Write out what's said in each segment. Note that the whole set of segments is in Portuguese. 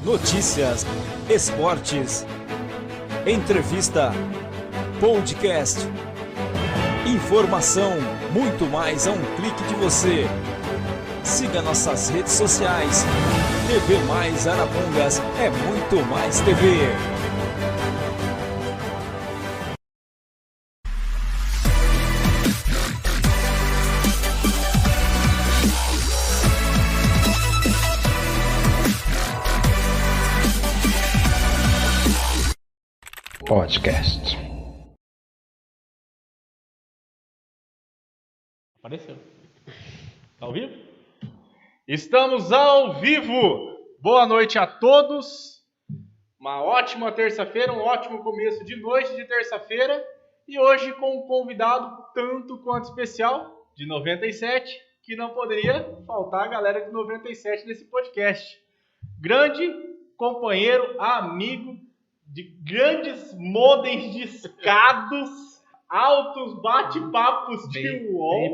notícias, esportes, entrevista, podcast, informação, muito mais a um clique de você. Siga nossas redes sociais. TV Mais Arapongas é muito mais TV. Podcast. Apareceu. Tá ao vivo? Estamos ao vivo! Boa noite a todos. Uma ótima terça-feira, um ótimo começo de noite de terça-feira. E hoje com um convidado tanto quanto especial, de 97, que não poderia faltar a galera de 97 nesse podcast. Grande companheiro, amigo, de grandes modems discados, altos bate-papos de UOL.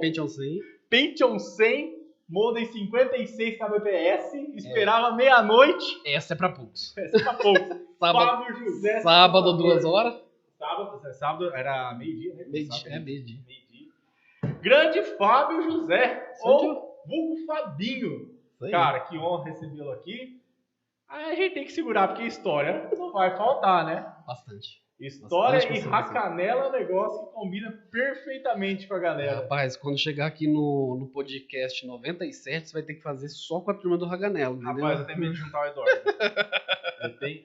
Pentium 100, modem 56 kbps, esperava meia-noite. Essa é pra poucos. Fábio José. Sábado, 2 horas. Sábado era meio-dia, né? Meio-dia. Grande Fábio José, ou vulgo Fabinho. Cara, que honra recebê-lo aqui. Aí a gente tem que segurar, porque história não vai faltar, né? Bastante. História Bastante e racanela é um negócio que combina perfeitamente com a galera. Rapaz, quando chegar aqui no podcast 97, você vai ter que fazer só com a turma do Raganelo, entendeu? Rapaz, eu tenho medo de juntar o Eduardo.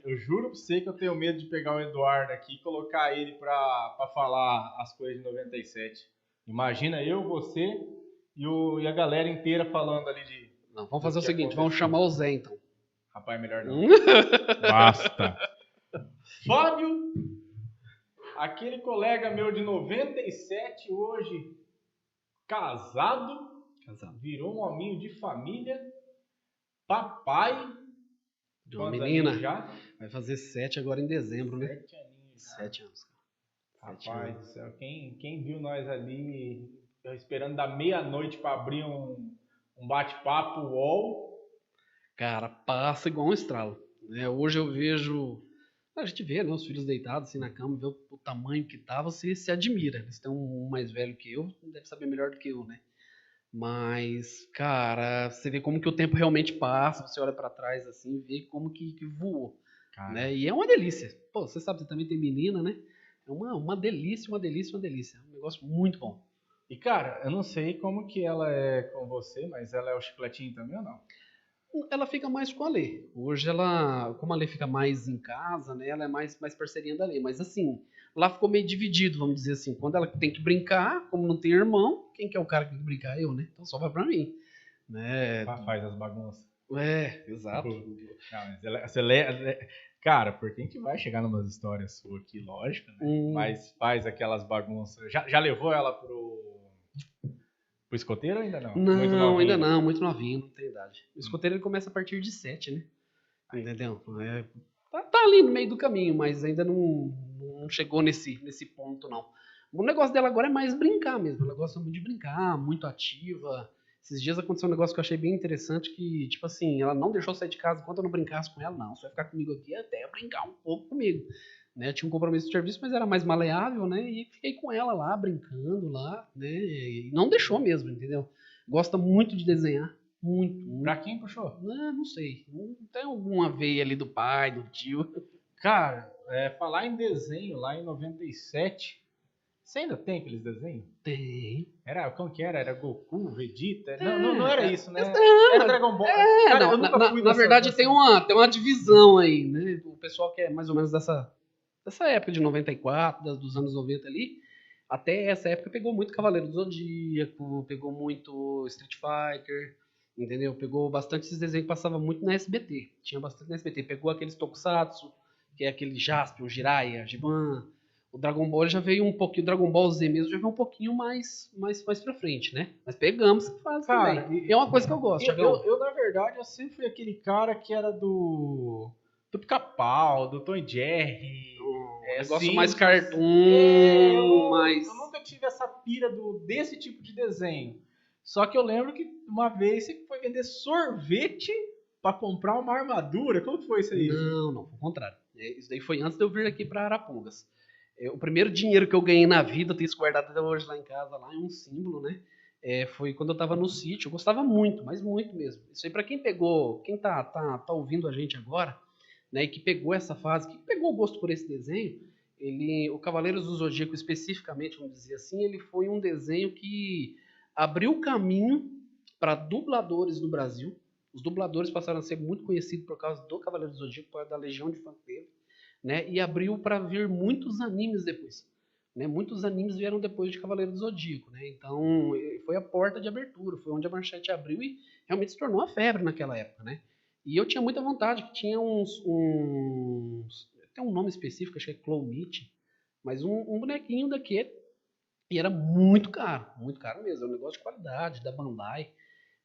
Eu juro pra você que eu tenho medo de pegar o Eduardo aqui e colocar ele pra falar as coisas de 97. Imagina eu, você e a galera inteira falando ali de... Não, vamos fazer o seguinte, vamos chamar o Zé, então. Rapaz, melhor não. Basta. Fábio, aquele colega meu de 97 hoje, casado, virou um hominho de família, papai de uma menina. Já? Vai fazer 7 agora em dezembro, né? 7 aninhos. 7 anos. Rapaz do céu, quem viu nós ali esperando da meia-noite para abrir um bate-papo UOL. Cara, passa igual um estralo. Né? Hoje eu vejo... A gente vê, né, os filhos deitados assim na cama, vê o tamanho que tá, você se admira. Eles têm um mais velho que eu, deve saber melhor do que eu, né? Mas, cara, você vê como que o tempo realmente passa, você olha pra trás assim, vê como que voou. Né? E é uma delícia. Pô, você sabe, você também tem menina, né? É uma delícia. É um negócio muito bom. E, cara, eu não sei como que ela é com você, mas ela é o chicletinho também ou não? Ela fica mais com a Lê. Hoje como a Lê fica mais em casa, né? Ela é mais parceirinha da Lê. Mas assim, lá ficou meio dividido, vamos dizer assim. Quando ela tem que brincar, como não tem irmão, quem que é o cara que tem que brincar? Eu, né? Então só vai pra mim. Né? Faz as bagunças. Exato. Não, mas cara, porque a gente vai chegar numas histórias suas aqui, lógico, né? Mas faz aquelas bagunças. Já levou ela pro escoteiro ou ainda não? Não, ainda não, muito novinho, não tem idade. O escoteiro ele começa a partir de 7, né? Entendeu? Tá ali no meio do caminho, mas ainda não chegou nesse ponto, não. O negócio dela agora é mais brincar mesmo. Ela gosta muito de brincar, muito ativa. Esses dias aconteceu um negócio que eu achei bem interessante, que, tipo assim, ela não deixou eu sair de casa enquanto eu não brincasse com ela, não. Você vai ficar comigo aqui até brincar um pouco comigo. Né, tinha um compromisso de serviço, mas era mais maleável, né? E fiquei com ela lá, brincando lá, né? E não deixou mesmo, entendeu? Gosta muito de desenhar, muito. Pra quem puxou? Não sei. Tem alguma veia ali do pai, do tio. Cara, falar em desenho, lá em 97, você ainda tem aqueles desenhos? Tem. Como que era? Era Goku, Vegeta? Não era isso, né? Era Dragon Ball. Cara, na verdade tem uma divisão aí, né? O pessoal que é mais ou menos dessa época de 94, dos anos 90 ali, até essa época pegou muito Cavaleiro do Zodíaco, pegou muito Street Fighter, entendeu? Pegou bastante esses desenhos que passavam muito na SBT. Tinha bastante na SBT. Pegou aqueles Tokusatsu, que é aquele Jaspion, Jiraiya, Giban. O Dragon Ball já veio um pouquinho, o Dragon Ball Z mesmo já veio um pouquinho mais pra frente, né? Mas pegamos que faz também. E é uma coisa que eu gosto. Eu, na verdade, eu sempre fui aquele cara que era do Pica-Pau, do Tom e Jerry. Negócio mais cartoon, mais... Eu nunca tive essa pira desse tipo de desenho. Só que eu lembro que uma vez você foi vender sorvete pra comprar uma armadura? Como que foi isso aí? Não, foi o contrário. Isso daí foi antes de eu vir aqui para Arapongas. O primeiro dinheiro que eu ganhei na vida, eu tenho isso guardado até hoje lá em casa, lá é um símbolo, né? Foi quando eu estava no sítio. Eu gostava muito, mas muito mesmo. Isso aí para quem pegou, quem tá ouvindo a gente agora, né, e que pegou essa fase, que pegou o gosto por esse desenho, o Cavaleiros do Zodíaco especificamente, vamos dizer assim, ele foi um desenho que abriu o caminho para dubladores no Brasil. Os dubladores passaram a ser muito conhecidos por causa do Cavaleiro do Zodíaco, por causa da legião de fã que teve, né? E abriu para vir muitos animes depois. Né? Muitos animes vieram depois de Cavaleiro do Zodíaco. Né? Então, foi a porta de abertura, foi onde a manchete abriu e realmente se tornou uma febre naquela época. Né? E eu tinha muita vontade, que tinha tem um nome específico, acho que é Claw Meat, mas um bonequinho daquele, e era muito caro mesmo, é um negócio de qualidade, da Bandai.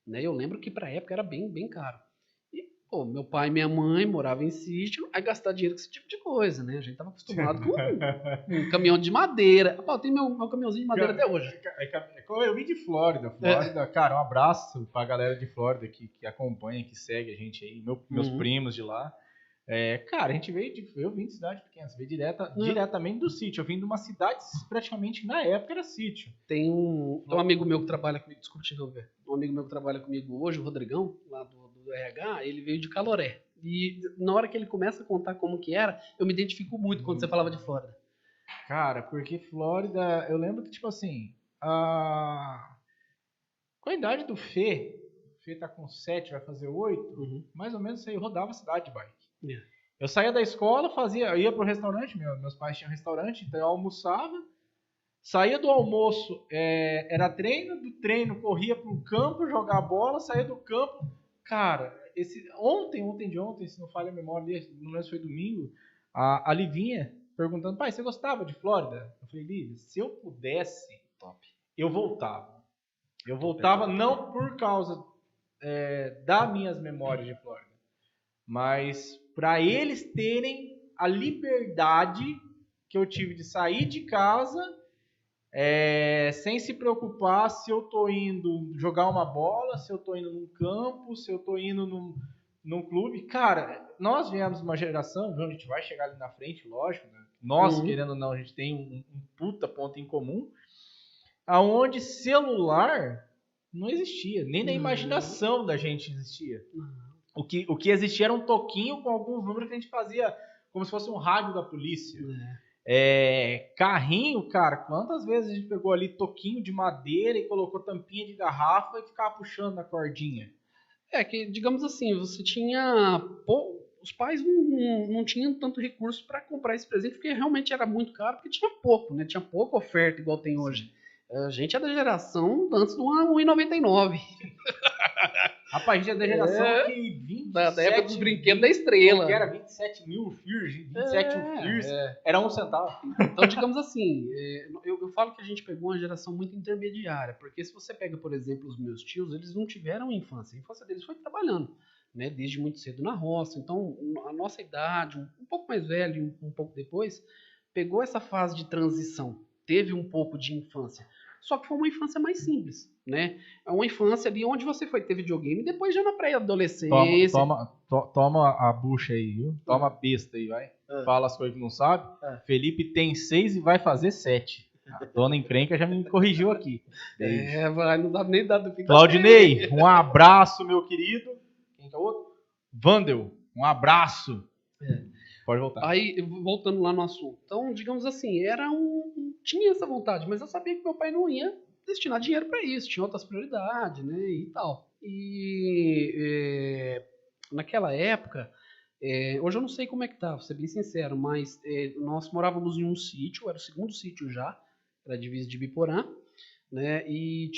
Né? Eu lembro que para a época era bem, bem caro. E, pô, meu pai e minha mãe moravam em sítio, aí gastar dinheiro com esse tipo de coisa, né? A gente tava acostumado com um caminhão de madeira. Pô, tem meu caminhãozinho de madeira até hoje. Eu vim de Flórida. Cara, um abraço pra galera de Flórida que acompanha, que segue a gente aí, meus primos de lá. Cara, a gente eu vim de cidade pequena, você veio diretamente do sítio. Eu vim de uma cidade, praticamente na época era sítio. Tem um amigo meu que trabalha comigo, desculpa te interromper. Um amigo meu que trabalha comigo hoje, o Rodrigão, lá do RH, ele veio de Caloré. E na hora que ele começa a contar como que era, eu me identifico muito quando você falava de Flórida. Cara, porque Flórida, eu lembro que, tipo assim, com a idade do Fê tá com 7, vai fazer 8, mais ou menos aí rodava a cidade de bike. Eu saía da escola, eu ia pro restaurante, meus pais tinham restaurante, então eu almoçava, saía do almoço, era treino, do treino corria pro campo jogar bola, saía do campo, cara, ontem, se não falha a memória, não lembro se foi domingo, a Livinha perguntando, pai, você gostava de Flórida? Eu falei, Lívia, se eu pudesse, eu voltava. Eu voltava não por causa das minhas memórias de Flórida, mas para eles terem a liberdade que eu tive de sair de casa sem se preocupar se eu tô indo jogar uma bola, se eu tô indo num campo, se eu tô indo num clube. Cara, nós viemos de uma geração, a gente vai chegar ali na frente, lógico, né? Nós, querendo ou não, a gente tem um puta ponto em comum, aonde celular não existia, nem na imaginação da gente existia. O que existia era um toquinho com alguns números que a gente fazia como se fosse um rádio da polícia. Carrinho, cara, quantas vezes a gente pegou ali toquinho de madeira e colocou tampinha de garrafa e ficava puxando a cordinha? Que, digamos assim, você tinha... os pais não tinham tanto recurso para comprar esse presente, porque realmente era muito caro, porque tinha pouco, né? Tinha pouca oferta igual tem hoje. Sim. A gente é da geração antes do 1,99. Rapaz, a gente é da geração que 27... Da época dos brinquedos da Estrela. Que era 27 mil Fears, 27 Fears, era 1 centavo. Então, digamos assim, eu falo que a gente pegou uma geração muito intermediária, porque se você pega, por exemplo, os meus tios, eles não tiveram infância. A infância deles foi trabalhando, né, desde muito cedo na roça. Então, a nossa idade, um pouco mais velho, um pouco depois, pegou essa fase de transição, teve um pouco de infância. Só que foi uma infância mais simples, né? É uma infância ali onde você ter videogame, depois já na pré-adolescência. Toma a bucha aí, viu? Toma a besta aí, vai. Fala as coisas que não sabe. Felipe tem 6 e vai fazer 7. A dona encrenca já me corrigiu aqui. Não dá nem dado. Claudinei, um abraço, meu querido. Quem que é o outro? Vandel, um abraço. Pode voltar. Aí, voltando lá no assunto. Então, digamos assim, tinha essa vontade, mas eu sabia que meu pai não ia destinar dinheiro para isso, tinha outras prioridades, né, e tal. E naquela época, hoje eu não sei como é que tá, vou ser bem sincero, mas nós morávamos em um sítio, era o segundo sítio já, era a divisa de Biporã, né, e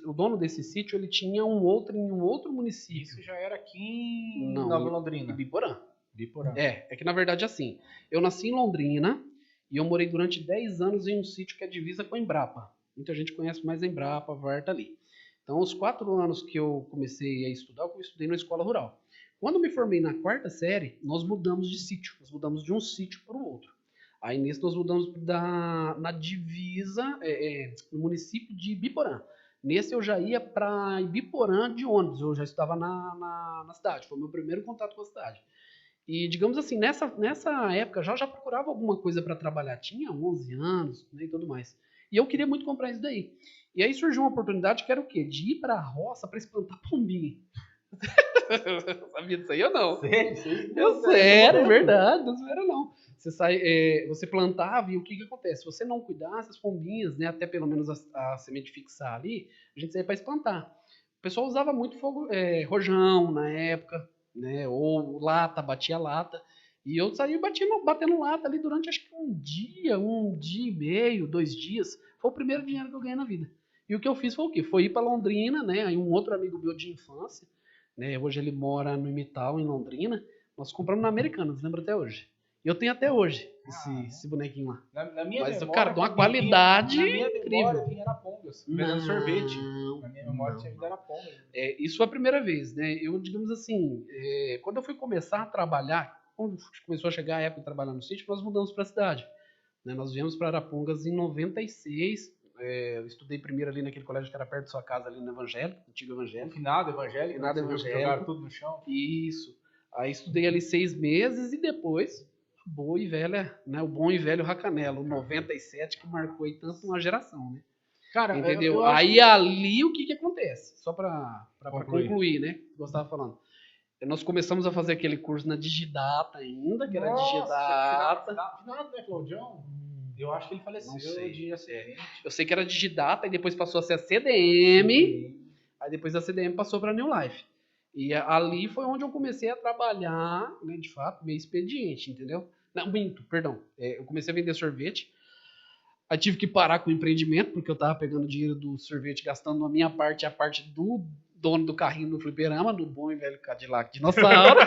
o dono desse sítio, ele tinha em um outro município. Isso já era aqui em Nova Londrina. Em Biporã. Biporã. É que na verdade assim, eu nasci em Londrina e eu morei durante 10 anos em um sítio que é divisa com a Embrapa. Muita gente conhece mais a Embrapa, a Varta ali. Então, os 4 anos que eu comecei a estudar, eu estudei na escola rural. Quando eu me formei na 4ª série, nós mudamos de sítio. Nós mudamos de um sítio para o outro. Aí, nesse, nós mudamos na divisa, no município de Biporã. Nesse eu já ia para Ibiporã de ônibus, eu já estava na cidade, foi o meu primeiro contato com a cidade. E, digamos assim, nessa época já procurava alguma coisa para trabalhar, tinha 11 anos, né, e tudo mais. E eu queria muito comprar isso daí. E aí surgiu uma oportunidade que era o quê? De ir para a roça para espantar pombinha. Sabia disso aí ou não? Sério, verdade, não era não. Você plantava e o que acontece? Se você não cuidasse as pombinhas, né, até pelo menos a semente fixar ali, a gente saía para espantar. O pessoal usava muito rojão na época, né, ou lata, batia lata. E eu saía batendo lata ali durante acho que um dia e meio, 2 dias. Foi o primeiro dinheiro que eu ganhei na vida. E o que eu fiz foi o quê? Foi ir para Londrina, né? Aí um outro amigo meu de infância, né? Hoje ele mora no Imital, em Londrina. Nós compramos na Americanas, lembro até hoje. E eu tenho até hoje esse bonequinho lá. Na minha Mas, memória, cara, de uma qualidade na minha memória incrível. vinha Arapongas, vendendo sorvete. Na minha memória tinha vindo Arapongas. Isso foi a primeira vez, né? Eu, digamos assim, quando eu fui começar a trabalhar, quando começou a chegar a época de trabalhar no sítio, nós mudamos para a cidade. Né? Nós viemos para Arapongas em 96. Eu estudei primeiro ali naquele colégio que era perto da sua casa, ali no Evangélico, antigo Evangélico. Finado Evangélico. Finado Evangélico. Jogaram tudo no chão. Isso. Aí estudei ali 6 meses e depois boa e velha, né, o bom e velho Racanelo, 97, que marcou aí tanto uma geração, né? Cara, entendeu? Aí ali o que acontece? Só para concluir, né? Que eu estava falando. Nós começamos a fazer aquele curso na Digidata ainda, que era Digidata. Finado, né, Claudião? Eu acho que ele faleceu de acidente. Eu sei que era Digidata e depois passou a ser a CDM. Aí depois a CDM passou para New Life. E ali foi onde eu comecei a trabalhar, né, de fato, meio expediente, entendeu? Não, minto, perdão. Eu comecei a vender sorvete. Aí tive que parar com o empreendimento, porque eu tava pegando dinheiro do sorvete, gastando a minha parte e a parte do dono do carrinho no fliperama, do bom e velho Cadillac Dinossauro.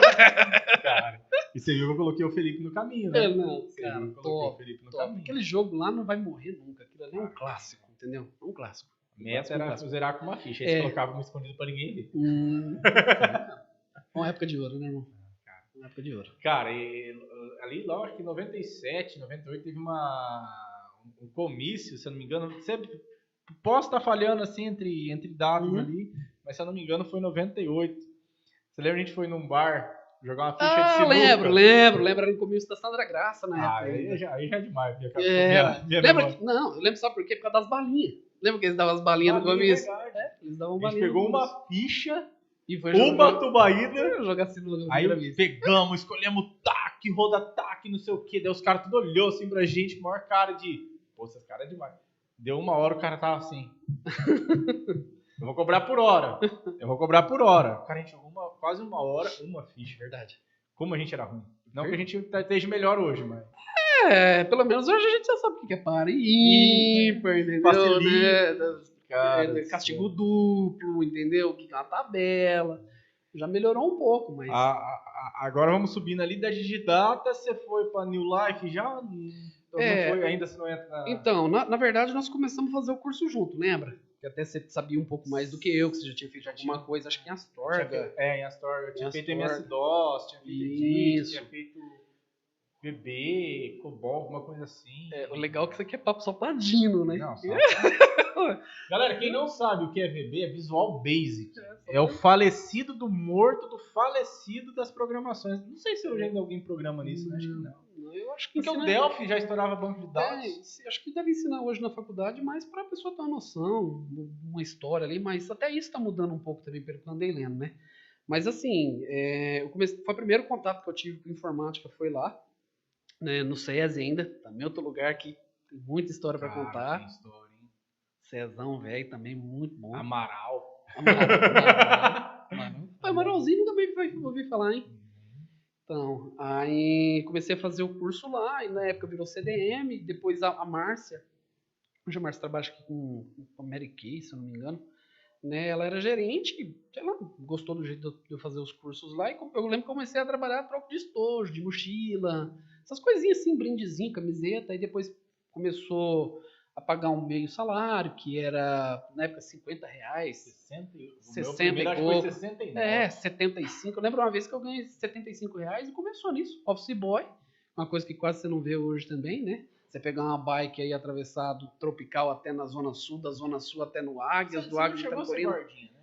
Cara, e você viu que eu coloquei o Felipe no caminho, né? Não, cara, o Felipe no caminho. Aquele jogo lá não vai morrer nunca. Aquilo ali é um clássico, entendeu? É um clássico. A meta era zerar com uma ficha. Aí você colocava uma escondida pra ninguém ver. Uma época de ouro, né, irmão? Uma época de ouro. Cara, ali, lógico que em 97, 98 teve um comício, se eu não me engano. Posso estar falhando assim entre dados ali, mas se eu não me engano foi em 98. Você lembra, a gente foi num bar jogar uma ficha de sinuca? Lembro. Era no comício da Sandra Graça na época. Aí já é demais. Não, eu lembro só por quê? Por causa das balinhas. Lembra que eles davam as balinhas no comício? Eles davam balinhas. A gente pegou uma ficha, e foi uma tubaína, jogar sinuca. Aí pegamos, escolhemos taque, roda taque, não sei o que. Daí os caras tudo olhou assim pra gente, com a maior cara de... Pô, esses caras é demais. Deu 1 hora, o cara tava assim. Eu vou cobrar por hora. Cara, a gente jogou quase 1 hora, uma ficha. Verdade. Como a gente era ruim. Não que a gente esteja melhor hoje, mas... pelo menos hoje a gente já sabe o que é par e ímpar, entendeu? Facilita. Castigo duplo, entendeu? Que tá na tabela. Já melhorou um pouco, mas... Agora vamos subindo ali da Digidata, você foi pra New Life já? Não foi ainda, se não entra na... Então, na verdade, nós começamos a fazer o curso junto, lembra? Que até você sabia um pouco mais do que eu, que você já tinha feito alguma coisa, acho que em Astorga. Em Astorga. Eu tinha feito MS-DOS, tinha feito Edith, tinha feito VB, COBOL, alguma coisa assim. O legal é que isso aqui é papo só pra Dino, né? Não, Galera, quem não sabe o que é VB, é Visual Basic. É o falecido do morto, do falecido das programações. Não sei se hoje ainda alguém programa nisso, né? Acho que não. Eu acho que porque o Delphi já estourava banco de dados. Acho que deve ensinar hoje na faculdade, mas para a pessoa ter uma noção, uma história ali, mas até isso está mudando um pouco também pelo que eu andei lendo, né? Mas assim, foi o primeiro contato que eu tive com informática, foi lá, né, no SESI ainda, também outro lugar que tem muita história para contar. Tem história, hein? Cezão, velho, também muito bom. Amaral. Amaralzinho também ouvi falar, hein? Então, aí comecei a fazer o curso lá, e na época virou CDM, depois a Márcia, hoje a Márcia trabalha aqui com a Mary Kay, se eu não me engano, né, ela era gerente, ela gostou do jeito de eu fazer os cursos lá, e eu lembro que comecei a trabalhar a troca de estojo, de mochila, essas coisinhas assim, brindezinho, camiseta, aí depois começou a pagar um meio salário, que era, na época, R$50. 60 e pouco. Foi 69. 75. Eu lembro uma vez que eu ganhei R$75 e começou nisso. Office boy, uma coisa que quase você não vê hoje também, né? Você pegar uma bike aí, atravessar do Tropical até na Zona Sul, da Zona Sul até no Águias, do Águias até no Corino. guardinha, né?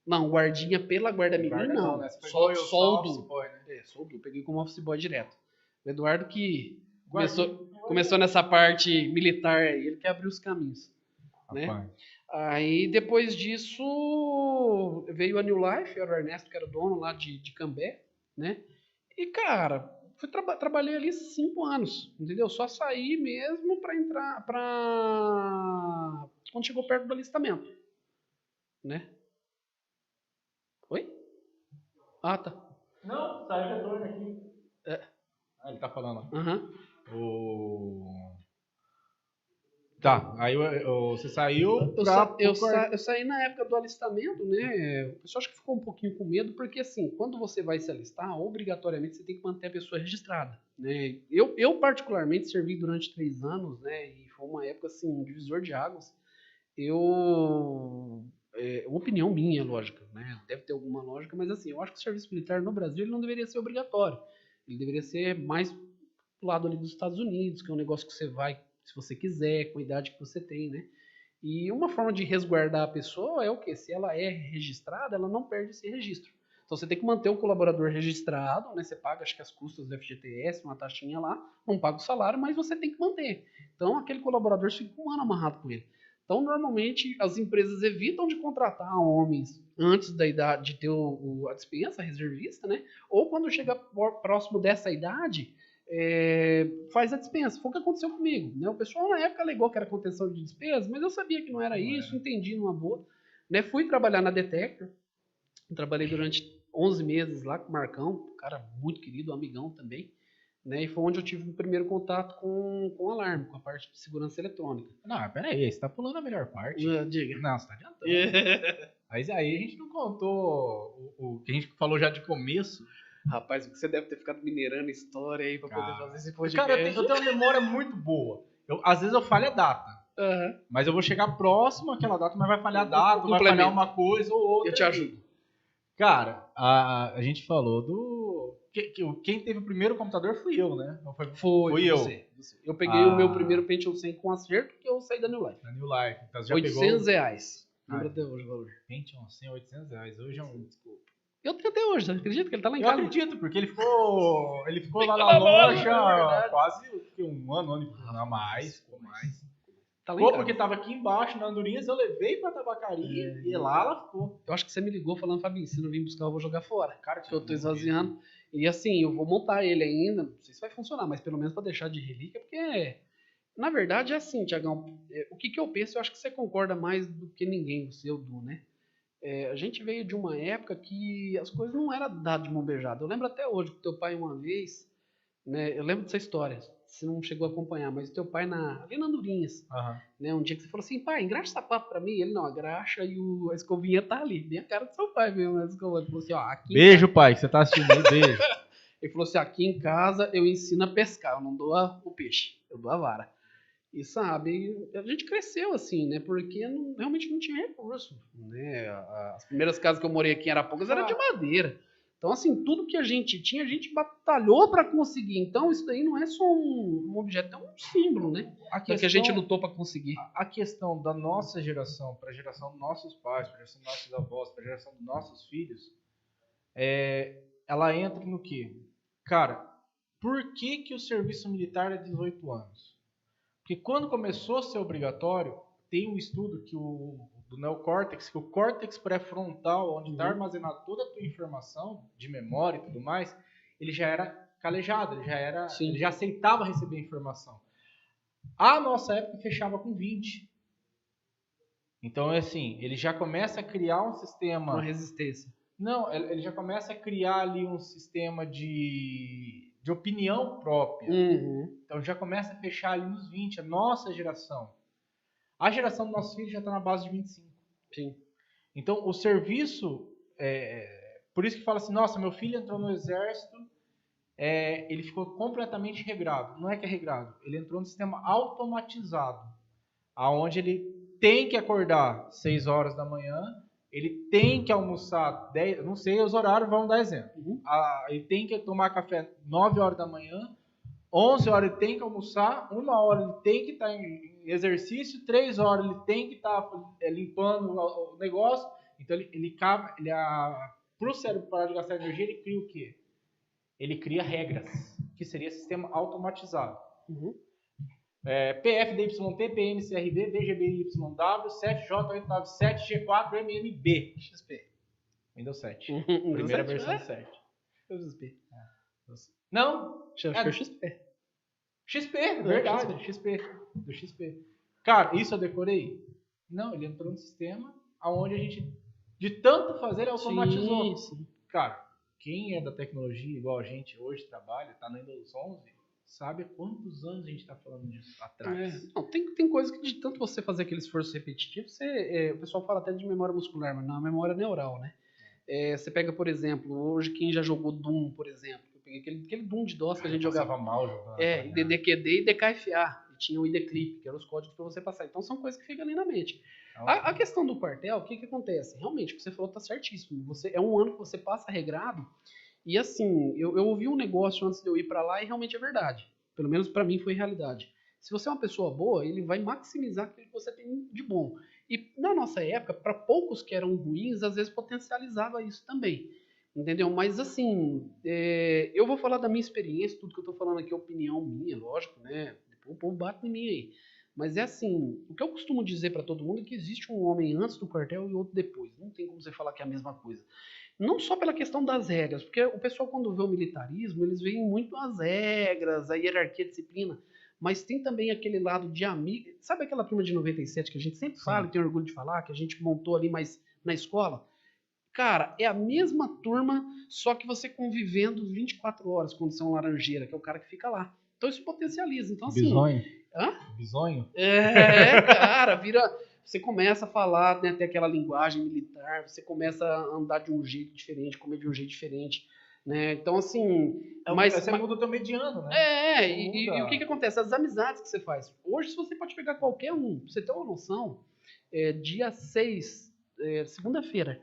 Não, guardinha pela Guarda Mirim, Guarda não. né? Você pegou Só eu, o office Du. boy, né? Só o Du. Peguei como office boy direto. O Eduardo que Guardinha. começou nessa parte militar aí, ele que abriu os caminhos. Né? Rapaz. Aí depois disso veio a New Life, era o Ernesto que era o dono lá de Cambé, né? E cara, trabalhei ali 5 anos, entendeu? Só saí mesmo pra entrar quando chegou perto do alistamento, né? Oi? Ah, tá. Não, saiu retorno aqui. É. Ah, ele tá falando. Aham. Tá, aí você saiu Eu saí na época do alistamento, né? O pessoal acho que ficou um pouquinho com medo, porque assim, quando você vai se alistar, obrigatoriamente você tem que manter a pessoa registrada, né? Eu particularmente servi durante 3 anos, né? E foi uma época assim, um divisor de águas. Uma opinião minha, lógica, né? Deve ter alguma lógica, mas assim, eu acho que o serviço militar no Brasil ele não deveria ser obrigatório. Ele deveria ser mais do lado ali dos Estados Unidos, que é um negócio que você vai se você quiser, com a idade que você tem, né? E uma forma de resguardar a pessoa é o quê? Se ela é registrada, ela não perde esse registro. Então você tem que manter o colaborador registrado, né? Você paga, acho que as custas do FGTS, uma taxinha lá, não paga o salário, mas você tem que manter. Então aquele colaborador fica 1 ano amarrado com ele. Então normalmente as empresas evitam de contratar homens antes da idade de ter a dispensa, a reservista, né? Ou quando chega próximo dessa idade, faz a dispensa. Foi o que aconteceu comigo, né? O pessoal na época alegou que era contenção de despesas, mas eu sabia que não era isso, entendi numa boa, né? Fui trabalhar na Detector, trabalhei durante 11 meses lá com o Marcão, um cara muito querido, um amigão também, né? E foi onde eu tive o primeiro contato com o alarme, com a parte de segurança eletrônica. Não, peraí, você tá pulando a melhor parte. Diga. Não, você tá adiantando. Mas aí a gente não contou o que a gente falou já de começo. Rapaz, você deve ter ficado minerando história aí pra poder fazer esse podcast. Cara, eu tenho uma memória muito boa. Às vezes eu falho a data. Uhum. Mas eu vou chegar próximo àquela data, mas vai falhar a data, vai falhar uma coisa ou outra. Eu te ajudo. Cara, a gente falou do... Quem teve o primeiro computador fui eu, né? Foi eu. Você. Eu peguei o meu primeiro Pentium 100 com acerto, que eu saí da New Life. Da New Life. Então, você já R$800. Lembra até hoje o valor. Pentium 100, R$800. Hoje é um... Desculpa. Eu tenho até hoje, acredito que ele tá lá em Eu casa. acredito, porque ele ficou lá na loja quase 1 ano a mais. Ficou mais. Tá lá em Ficou casa. porque tava aqui embaixo, na Andorinhas, eu levei pra tabacaria e lá ela ficou. Eu acho que você me ligou falando, Fabinho, se não vir buscar, eu vou jogar fora. Cara, que eu tô esvaziando. E assim, eu vou montar ele ainda, não sei se vai funcionar, mas pelo menos pra deixar de relíquia, porque na verdade é assim, Tiagão, o que eu penso, eu acho que você concorda mais do que ninguém, você, o Du, né? A gente veio de uma época que as coisas não eram dadas de mão beijada. Eu lembro até hoje que teu pai uma vez, né? Eu lembro dessa história, você não chegou a acompanhar, mas o teu pai ali na Andorinhas, né? Um dia que você falou assim, pai, engraxa o sapato pra mim. Ele não, a graxa e a escovinha tá ali, bem a cara do seu pai mesmo, a escova. Ele falou assim, ó, aqui beijo, pai, que você tá assistindo aí, beijo. Ele falou assim, aqui em casa eu ensino a pescar, eu não dou o peixe, eu dou a vara. E sabe, a gente cresceu assim, né? Porque realmente não tinha recurso, né? As primeiras casas que eu morei aqui em Arapongas eram de madeira. Então, assim, tudo que a gente tinha, a gente batalhou para conseguir. Então, isso daí não é só um objeto, é um símbolo, né? Que a gente lutou para conseguir. A questão da nossa geração, para a geração dos nossos pais, para a geração dos nossos avós, para a geração dos nossos filhos, ela entra no quê? Cara, por que o serviço militar é 18 anos? Porque quando começou a ser obrigatório, tem um estudo do neocórtex, que o córtex pré-frontal, onde está armazenada toda a tua informação de memória e tudo mais, ele já era calejado, ele já aceitava receber informação. A nossa época fechava com 20. Então, assim, ele já começa a criar um sistema... Uma resistência. Não, ele já começa a criar ali um sistema de opinião própria. Uhum. Então já começa a fechar ali nos 20, a nossa geração. A geração dos nossos filhos já está na base de 25. Sim. Então o serviço, por isso que fala assim, nossa, meu filho entrou no exército, ele ficou completamente regrado. Não é que é regrado, ele entrou no sistema automatizado, aonde ele tem que acordar 6 horas da manhã, ele tem que almoçar 10, não sei os horários, vamos dar exemplo. Ele tem que tomar café 9 horas da manhã, 11 horas ele tem que almoçar, 1 hora ele tem que estar em exercício, 3 horas ele tem que estar limpando o negócio. Então para o cérebro parar de gastar energia, ele cria o quê? Ele cria regras, que seria sistema automatizado. PFDYP, PNCRB, VGBYW, 7J897, G4, MMB. XP. Windows 7. Windows Primeira 7, versão é? do 7. XP. Não, Acho que é o XP. XP, verdade, XP. Do XP. Cara, isso eu decorei? Não, ele entrou no sistema onde a gente, de tanto fazer, ele automatizou. Sim. Cara, quem é da tecnologia, igual a gente hoje trabalha, tá no Windows 11, sabe há quantos anos a gente tá falando disso atrás. Não, tem coisa que de tanto você fazer aquele esforço repetitivo, o pessoal fala até de memória muscular, mas não é memória neural, né? Você pega, por exemplo, hoje quem já jogou Doom, por exemplo, eu peguei aquele Doom de DOS que a gente jogava mal jogando. DDQD e DKFA, e tinha o IDClip, que eram os códigos para você passar. Então são coisas que ficam ali na mente. A questão do quartel, o que acontece? Realmente, o que você falou tá certíssimo. É um ano que você passa regrado, e assim, eu ouvi um negócio antes de eu ir para lá e realmente é verdade. Pelo menos para mim foi realidade. Se você é uma pessoa boa, ele vai maximizar aquilo que você tem de bom. E na nossa época, para poucos que eram ruins, às vezes potencializava isso também. Entendeu? Mas assim, eu vou falar da minha experiência, tudo que eu tô falando aqui é opinião minha, lógico, né? Depois o povo bate em mim aí. Mas é assim, o que eu costumo dizer para todo mundo é que existe um homem antes do quartel e outro depois. Não tem como você falar que é a mesma coisa. Não só pela questão das regras, porque o pessoal quando vê o militarismo, eles veem muito as regras, a hierarquia, a disciplina, mas tem também aquele lado de amigo. Sabe aquela turma de 97 que a gente sempre fala e tem orgulho de falar, que a gente montou ali mais na escola? Cara, é a mesma turma, só que você convivendo 24 horas quando você é um laranjeira, que é o cara que fica lá. Então isso potencializa. Então, assim, Bisonho? Hã? Bisonho? Cara, vira... Você começa a falar, né, ter aquela linguagem militar, você começa a andar de um jeito diferente, comer de um jeito diferente, né? Então, assim... Você muda o teu mediano, né? E o que acontece? As amizades que você faz. Hoje, se você pode pegar qualquer um, pra você ter uma noção, dia 6, segunda-feira,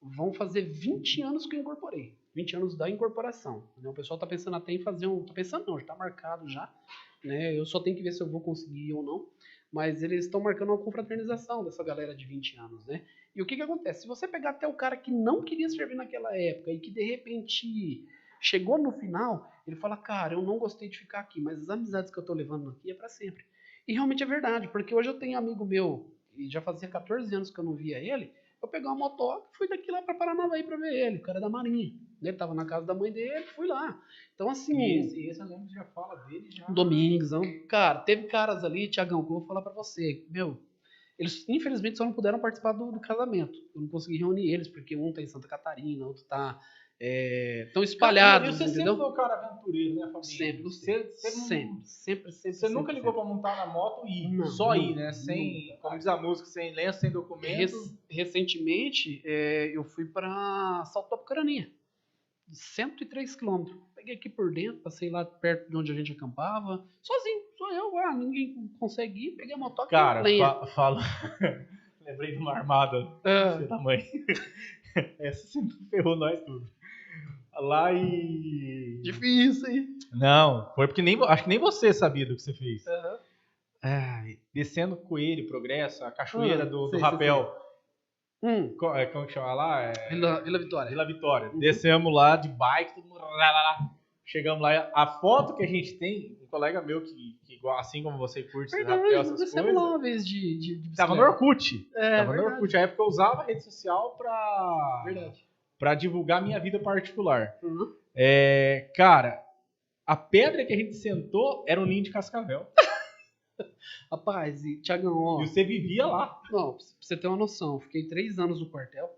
vão fazer 20 anos que eu incorporei. 20 anos da incorporação. Né? O pessoal tá pensando até em fazer um... Tá pensando não, já tá marcado já. Né? Eu só tenho que ver se eu vou conseguir ou não. Mas eles estão marcando uma confraternização dessa galera de 20 anos, né? E o que acontece? Se você pegar até o cara que não queria servir naquela época e que de repente chegou no final, ele fala, cara, eu não gostei de ficar aqui, mas as amizades que eu tô levando aqui é para sempre. E realmente é verdade, porque hoje eu tenho um amigo meu, e já fazia 14 anos que eu não via ele, eu peguei uma moto e fui daqui lá para Paranavaí para ver ele, o cara da Marinha. Ele tava na casa da mãe dele, fui lá. Então, assim... Esse eu lembro que já fala dele já. Domingos, não. Cara, teve caras ali, Tiagão, que eu vou falar pra você. Meu, eles infelizmente só não puderam participar do casamento. Eu não consegui reunir eles, porque um tá em Santa Catarina, outro tá... Tão espalhados, você entendeu? sempre foi o cara aventureiro, né, família? Sempre. Você nunca ligou pra montar na moto e ir? Só ir, né? Sem, como diz a música, sem lenço, sem documento. Recentemente, eu fui pra Salto da Pucaraninha. 103 quilômetros. Peguei aqui por dentro, passei lá perto de onde a gente acampava. Sozinho, só eu. Ninguém consegue ir. Peguei a motoca. Cara, fala. Lembrei de uma armada. Seu tamanho. Essa sim ferrou nós tudo. Lá e... Difícil, hein? Não, foi porque acho que nem você sabia do que você fez. Descendo Coelho, Progresso, a cachoeira do Rapel. Como que chama lá? Vila Vitória. Vila Vitória. Descemos lá de bike, todo mundo lá. Chegamos lá. A foto que a gente tem, um colega meu que assim como você curte esse rapel, essas coisas. Lá uma vez de tava no Orkut. Tava no Orkut. A época eu usava a rede social pra divulgar minha vida particular. Cara, a pedra que a gente sentou era um ninho de cascavel. Rapaz, e Thiagão, ó... E você vivia lá. Não, pra você ter uma noção, eu fiquei 3 anos no quartel.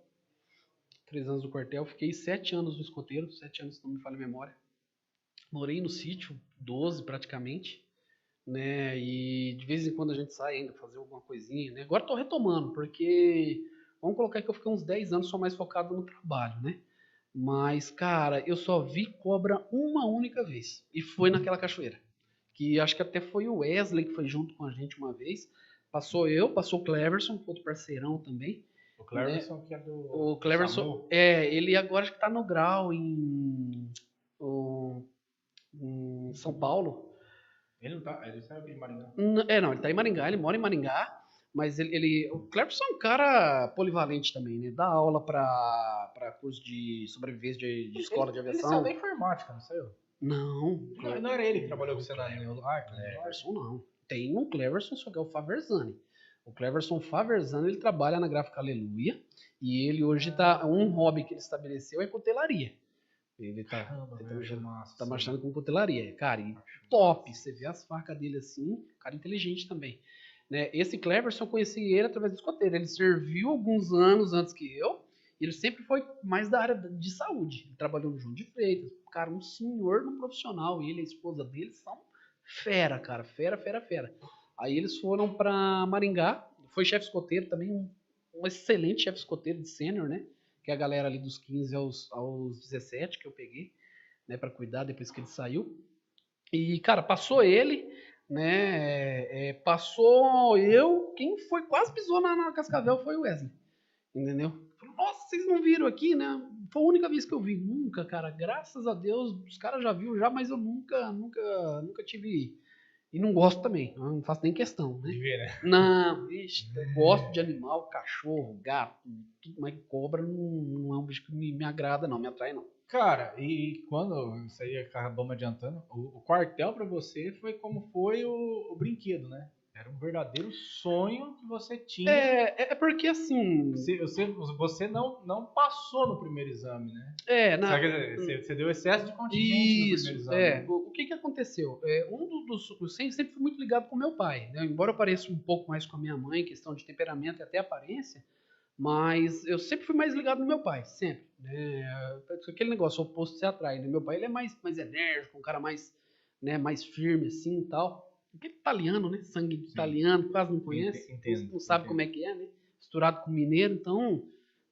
Fiquei 7 anos no escoteiro, 7 anos se não me falha a memória. Morei no sítio, 12 praticamente, né? E de vez em quando a gente sai ainda fazer alguma coisinha, né? Agora tô retomando, porque vamos colocar que eu fiquei uns 10 anos só mais focado no trabalho, né? Mas, cara, eu só vi cobra uma única vez. E foi naquela cachoeira. Que acho que até foi o Wesley que foi junto com a gente uma vez. Passou o Cleverson, outro parceirão também. O Cleverson, né? Que é do... O Cleverson, ele agora acho que tá no grau em São Paulo. Ele não tá. Ele saiu aqui de Maringá. Não, ele tá em Maringá, ele mora em Maringá, mas o Cleverson é um cara polivalente também, né? Dá aula pra curso de sobrevivência de escola de Ele aviação. saiu da informática, não saiu? Não, Não era ele que trabalhou com você na Cleverson não. Tem um Cleverson, só que é o Faversani. O Cleverson Faversani, ele trabalha na Gráfica Aleluia e ele hoje um hobby que ele estabeleceu é cutelaria. Ele tá, tá marchando com cutelaria. Cara, e top. Você vê as facas dele assim, cara inteligente também. Né? Esse Cleverson, eu conheci ele através do escoteiro. Ele serviu alguns anos antes que eu. Ele sempre foi mais da área de saúde. Ele trabalhou no João de Freitas. Cara, um senhor no profissional. Ele e a esposa dele são fera, cara. Fera. Aí eles foram pra Maringá. Foi chefe escoteiro também. Um excelente chefe escoteiro de sênior, né? Que é a galera ali dos 15 aos 17 que eu peguei, né, para cuidar depois que ele saiu. E, cara, passou ele, né, passou eu, quem foi, quase pisou na Cascavel foi o Wesley, entendeu? Falou, nossa, vocês não viram aqui, né? Foi a única vez que eu vi, nunca, cara, graças a Deus, os caras já viram já, mas eu nunca tive, e não gosto também, não faço nem questão, né? De ver, né? Não, eu gosto de animal, cachorro, gato, tudo mais que cobra não é um bicho que me agrada, não, me atrai, não. Cara, e quando isso aí acabamos adiantando, o quartel pra você foi como foi o brinquedo, né? Era um verdadeiro sonho que você tinha. É porque assim. Você não passou no primeiro exame, né? Você deu excesso de contingente no primeiro exame. O que aconteceu? Eu sempre fui muito ligado com meu pai, né? Embora eu pareça um pouco mais com a minha mãe, questão de temperamento e até aparência, mas eu sempre fui mais ligado no meu pai, sempre. Né? Aquele negócio, o oposto se atrai. Né? Meu pai ele é mais enérgico, um cara mais, né, mais firme assim e tal. Aquele italiano, né? Sangue de italiano, quase não conhece, não sabe como é que é, né? Misturado com mineiro, então,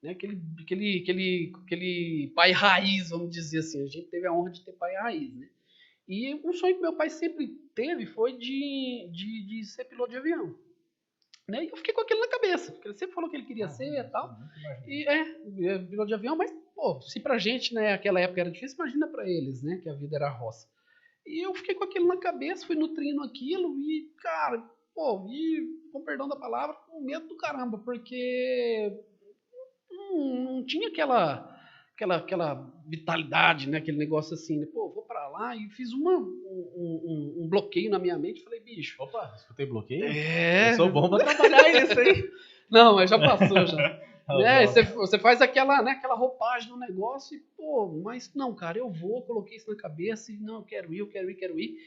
né? Aquele pai raiz, vamos dizer assim. A gente teve a honra de ter pai raiz, né? E um sonho que meu pai sempre teve foi de ser piloto de avião. Né? E eu fiquei com aquilo na cabeça, porque ele sempre falou que ele queria ser e tal. E piloto de avião, mas, pô, se pra gente, né, aquela época era difícil, imagina pra eles, né, que a vida era roça. E eu fiquei com aquilo na cabeça, fui nutrindo aquilo e, cara, com perdão da palavra, com medo do caramba, porque não tinha aquela vitalidade, né, aquele negócio assim, né, vou pra lá e fiz um bloqueio na minha mente, falei, bicho. Opa, escutei bloqueio? Eu sou bom pra trabalhar isso aí. Não, mas já passou, já. Você faz aquela roupagem no negócio e, mas não, cara, eu coloquei isso na cabeça e não, eu quero ir,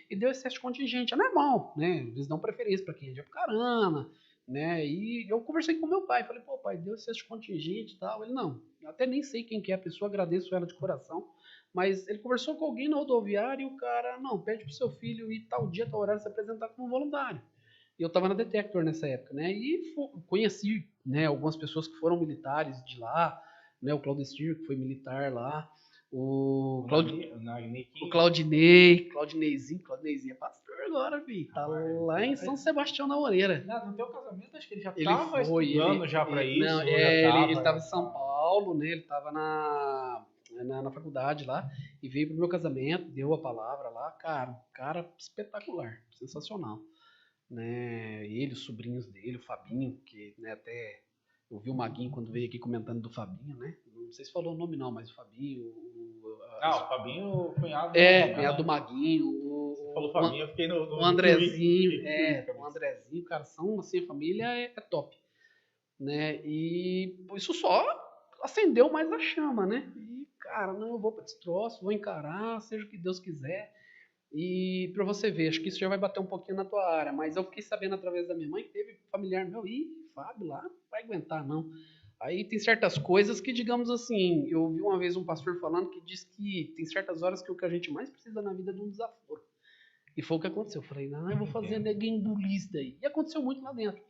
e deu excesso de contingente, é normal, né, eles dão preferência pra quem é de Apucarana, né, e eu conversei com meu pai, falei, pai, deu excesso de contingente e tal, ele, não, eu até nem sei quem que é a pessoa, agradeço ela de coração, mas ele conversou com alguém na rodoviária e o cara, não, pede pro seu filho ir tal dia, tal horário, se apresentar como voluntário. E eu estava na Detector nessa época, né? E conheci, né, algumas pessoas que foram militares de lá, né? O Claudestir, que foi militar lá, o Claudineizinho é pastor agora, filho. Tá lá em São Sebastião da Moreira. No teu casamento, acho que ele já estava estudando já para isso. Não, ele estava em São Paulo, né? Ele estava na faculdade lá e veio pro meu casamento, deu a palavra lá, cara espetacular, sensacional. Né, ele, os sobrinhos dele, o Fabinho, que, né, até eu vi o Maguinho quando veio aqui comentando do Fabinho, né? Não sei se falou o nome não, mas o Fabinho. O Fabinho, o cunhado. Cunhado do Maguinho. Você falou Fabinho, eu fiquei no o Andrezinho. O Andrezinho, cara, são assim, a família é top. Né? E isso só acendeu mais a chama, né? E, cara, não, eu vou pra esse troço, vou encarar, seja o que Deus quiser. E pra você ver, acho que isso já vai bater um pouquinho na tua área, mas eu fiquei sabendo através da minha mãe que teve familiar meu, Fábio lá, não vai aguentar não. Aí tem certas coisas que, digamos assim, eu ouvi uma vez um pastor falando que diz que tem certas horas que o que a gente mais precisa na vida é de um desaforo. E foi o que aconteceu. Eu falei, não, eu vou fazer ninguém bulir isso daí. E aconteceu muito lá dentro.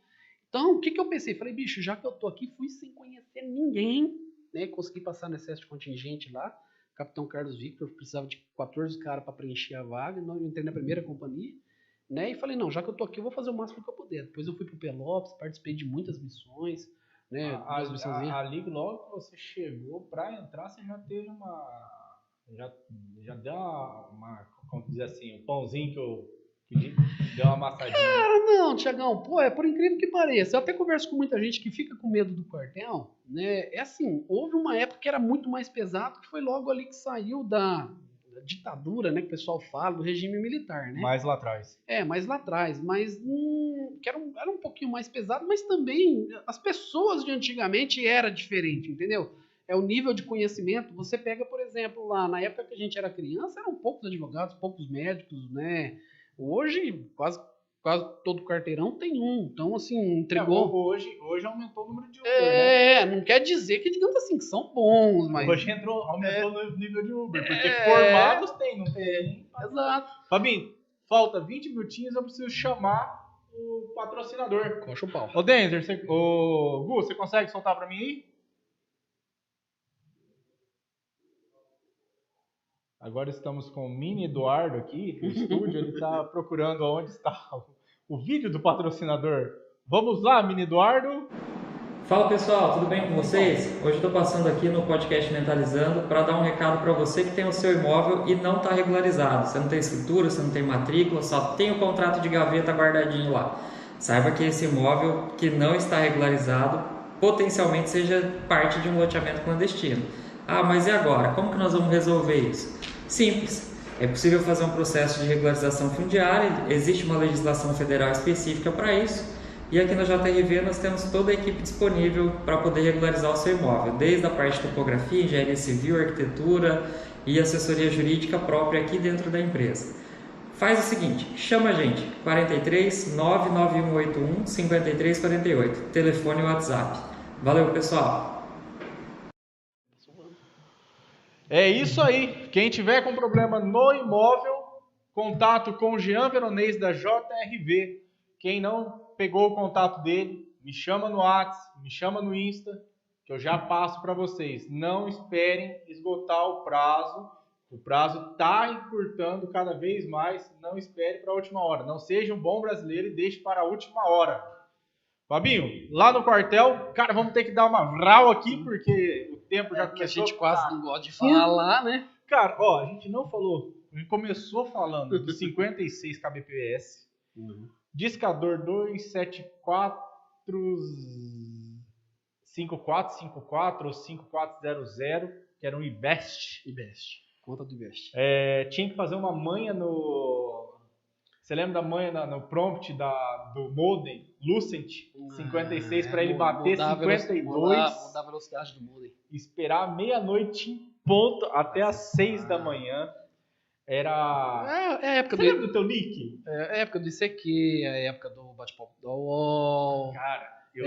Então, o que eu pensei? Falei, bicho, já que eu tô aqui, fui sem conhecer ninguém, né? Consegui passar no excesso de contingente lá. Capitão Carlos Victor precisava de 14 caras para preencher a vaga, então eu entrei na primeira companhia, né, e falei, não, já que eu tô aqui, eu vou fazer o máximo que eu puder. Depois eu fui pro Pelotas, participei de muitas missões, né, ali logo que você chegou, para entrar, você já teve já deu uma, como dizer assim, o pãozinho Deu uma amassadinha. Cara, não, Tiagão, pô, por incrível que pareça, eu até converso com muita gente que fica com medo do quartel, né? É assim, houve uma época que era muito mais pesado, que foi logo ali que saiu da ditadura, né, que o pessoal fala, do regime militar, né? Mais lá atrás. Mais lá atrás, mas que era um pouquinho mais pesado, mas também as pessoas de antigamente era diferente, entendeu? É o nível de conhecimento. Você pega, por exemplo, lá na época que a gente era criança, eram poucos advogados, poucos médicos, né? Hoje, quase todo quarteirão tem um. Então, assim, entregou. Hoje aumentou o número de Uber, né? Não quer dizer que, digamos assim, que são bons, mas. Hoje aumentou o nível de Uber, porque formados tem, não tem. Exato. Fabinho, falta 20 minutinhos, eu preciso chamar o patrocinador. Coxa o pau. Ô, Denzer, Gu, você consegue soltar pra mim aí? Agora estamos com o Mini Eduardo aqui no estúdio, ele está procurando onde está o vídeo do patrocinador. Vamos lá, Mini Eduardo. Fala pessoal, tudo bem com vocês? Hoje eu estou passando aqui no podcast Mentalizando para dar um recado para você que tem o seu imóvel e não está regularizado. Você não tem escritura, você não tem matrícula, só tem o contrato de gaveta guardadinho lá. Saiba que esse imóvel que não está regularizado potencialmente seja parte de um loteamento clandestino. Ah, mas e agora? Como que nós vamos resolver isso? Simples. É possível fazer um processo de regularização fundiária, existe uma legislação federal específica para isso, e aqui na JRV nós temos toda a equipe disponível para poder regularizar o seu imóvel, desde a parte de topografia, engenharia civil, arquitetura e assessoria jurídica própria aqui dentro da empresa. Faz o seguinte, chama a gente, 43 99181 5348, telefone e WhatsApp. Valeu, pessoal! É isso aí. Quem tiver com problema no imóvel, contato com o Jean Veronês da JRV. Quem não pegou o contato dele, me chama no WhatsApp, me chama no Insta, que eu já passo para vocês. Não esperem esgotar o prazo. O prazo está encurtando cada vez mais. Não espere para a última hora. Não seja um bom brasileiro e deixe para a última hora. Fabinho, lá no quartel, cara, vamos ter que dar uma vral aqui, porque o tempo já que a começou. gente quase não gosta de falar lá, né? Cara, ó, a gente não falou. A gente começou falando do 56 kbps, discador 274 5454 ou 5400, que era um IBEST. Conta do IBEST. Tinha que fazer uma manha no... Você lembra da manha no prompt do modem Lucent 56 para ele bater 52? Mudar a velocidade do modem. Esperar meia-noite em ponto até às 6 da manhã. Era... É a época Você lembra do teu nick? É a época do ICQ, é a época do bate-papo da UOL. Cara, eu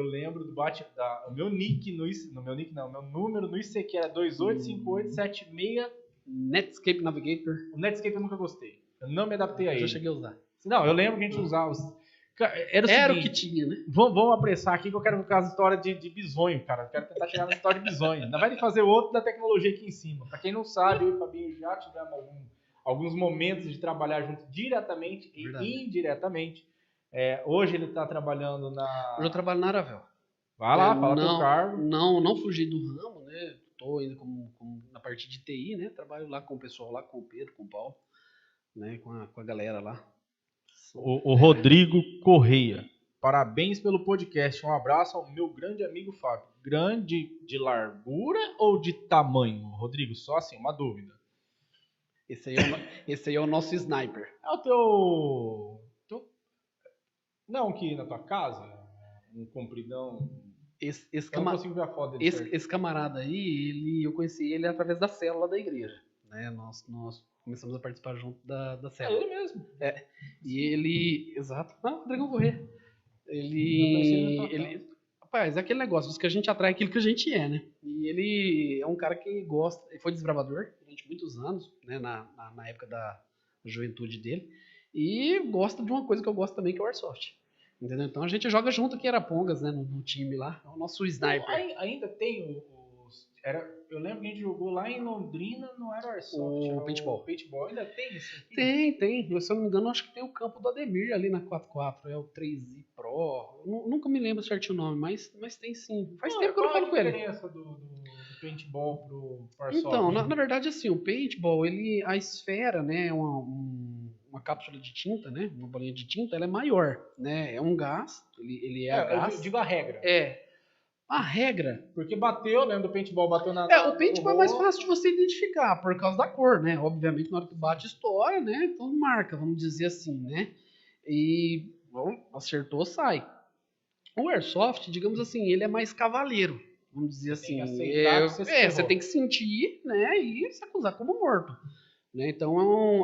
lembro do o meu nick meu número no ICQ era 285876. Netscape Navigator. O Netscape eu nunca gostei. Eu não me adaptei a ele. Eu cheguei a usar. Não, eu lembro que a gente usava Era o que tinha, né? Vamos apressar aqui que eu quero ficar as histórias de bisonho, cara. Eu quero tentar chegar na história de bisonho. Ainda vai fazer outro da tecnologia aqui em cima. Pra quem não sabe, eu e o Fabinho já tivemos alguns momentos de trabalhar junto diretamente e indiretamente. Hoje ele tá trabalhando na... Hoje eu trabalho na Aravel. Vai lá, fala teu cargo. Não fugi do ramo, né? Tô ainda na parte de TI, né? Trabalho lá com o pessoal lá, com o Pedro, com o Paulo, né? Com a galera lá. O Rodrigo Correia. Parabéns pelo podcast. Um abraço ao meu grande amigo Fábio. Grande de largura ou de tamanho, Rodrigo? Só assim, uma dúvida. Esse aí é o nosso sniper. É o teu... Não, que na tua casa, um compridão... Eu não consigo ver a foto dele. Esse camarada aí, eu conheci ele através da célula da igreja. Né? Nós começamos a participar junto da célula. É ele mesmo. E ele... Exato. Rodrigo Corrêa. Rapaz, é aquele negócio, diz que a gente atrai aquilo que a gente é, né? E ele é um cara que gosta... Ele foi desbravador durante muitos anos, né? Na época da juventude dele. E gosta de uma coisa que eu gosto também, que é o Airsoft. Entendeu? Então a gente joga junto aqui em Arapongas, né? No time lá. É o nosso sniper. Ainda tem eu lembro que a gente jogou lá em Londrina, não era o Airsoft. O paintball. O paintball ainda tem isso aqui? Tem. Se eu não me engano, acho que tem o campo do Ademir ali na 44. É o 3i Pro. Nunca me lembro certinho o nome, mas tem sim. Faz tempo que eu não falo com ele. Qual é a diferença do paintball pro Airsoft? Então, na verdade, assim, o paintball, a esfera, né, é uma uma cápsula de tinta, né? Uma bolinha de tinta, ela é maior, né? É um gás, ele é a gás. Eu digo a regra. A regra. Porque bateu, né? Do paintball bateu na. O paintball é mais fácil de você identificar por causa da cor, né? Obviamente, na hora que bate, estoura, né? Então marca, vamos dizer assim, né? E bom, acertou, sai. O Airsoft, digamos assim, ele é mais cavaleiro. Vamos dizer assim. Você tem que sentir, né? E se acusar como morto. Né? Então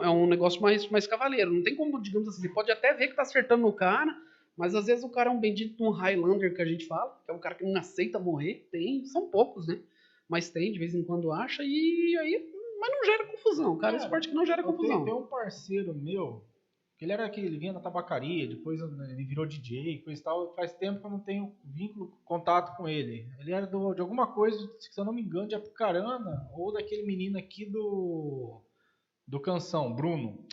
é um negócio mais cavaleiro. Não tem como, digamos assim, você pode até ver que tá acertando no cara, mas às vezes o cara é um bendito um Highlander que a gente fala, que é um cara que não aceita morrer. Tem, são poucos, né? Mas tem, de vez em quando acha, e aí. Mas não gera confusão, cara. Esse esporte que não gera confusão. Tem um parceiro meu, que ele vinha na tabacaria, depois ele virou DJ, coisa e tal. Faz tempo que eu não tenho vínculo, contato com ele. Ele era de alguma coisa, se eu não me engano, de Apucarana, ou daquele menino aqui do Canção, Bruno.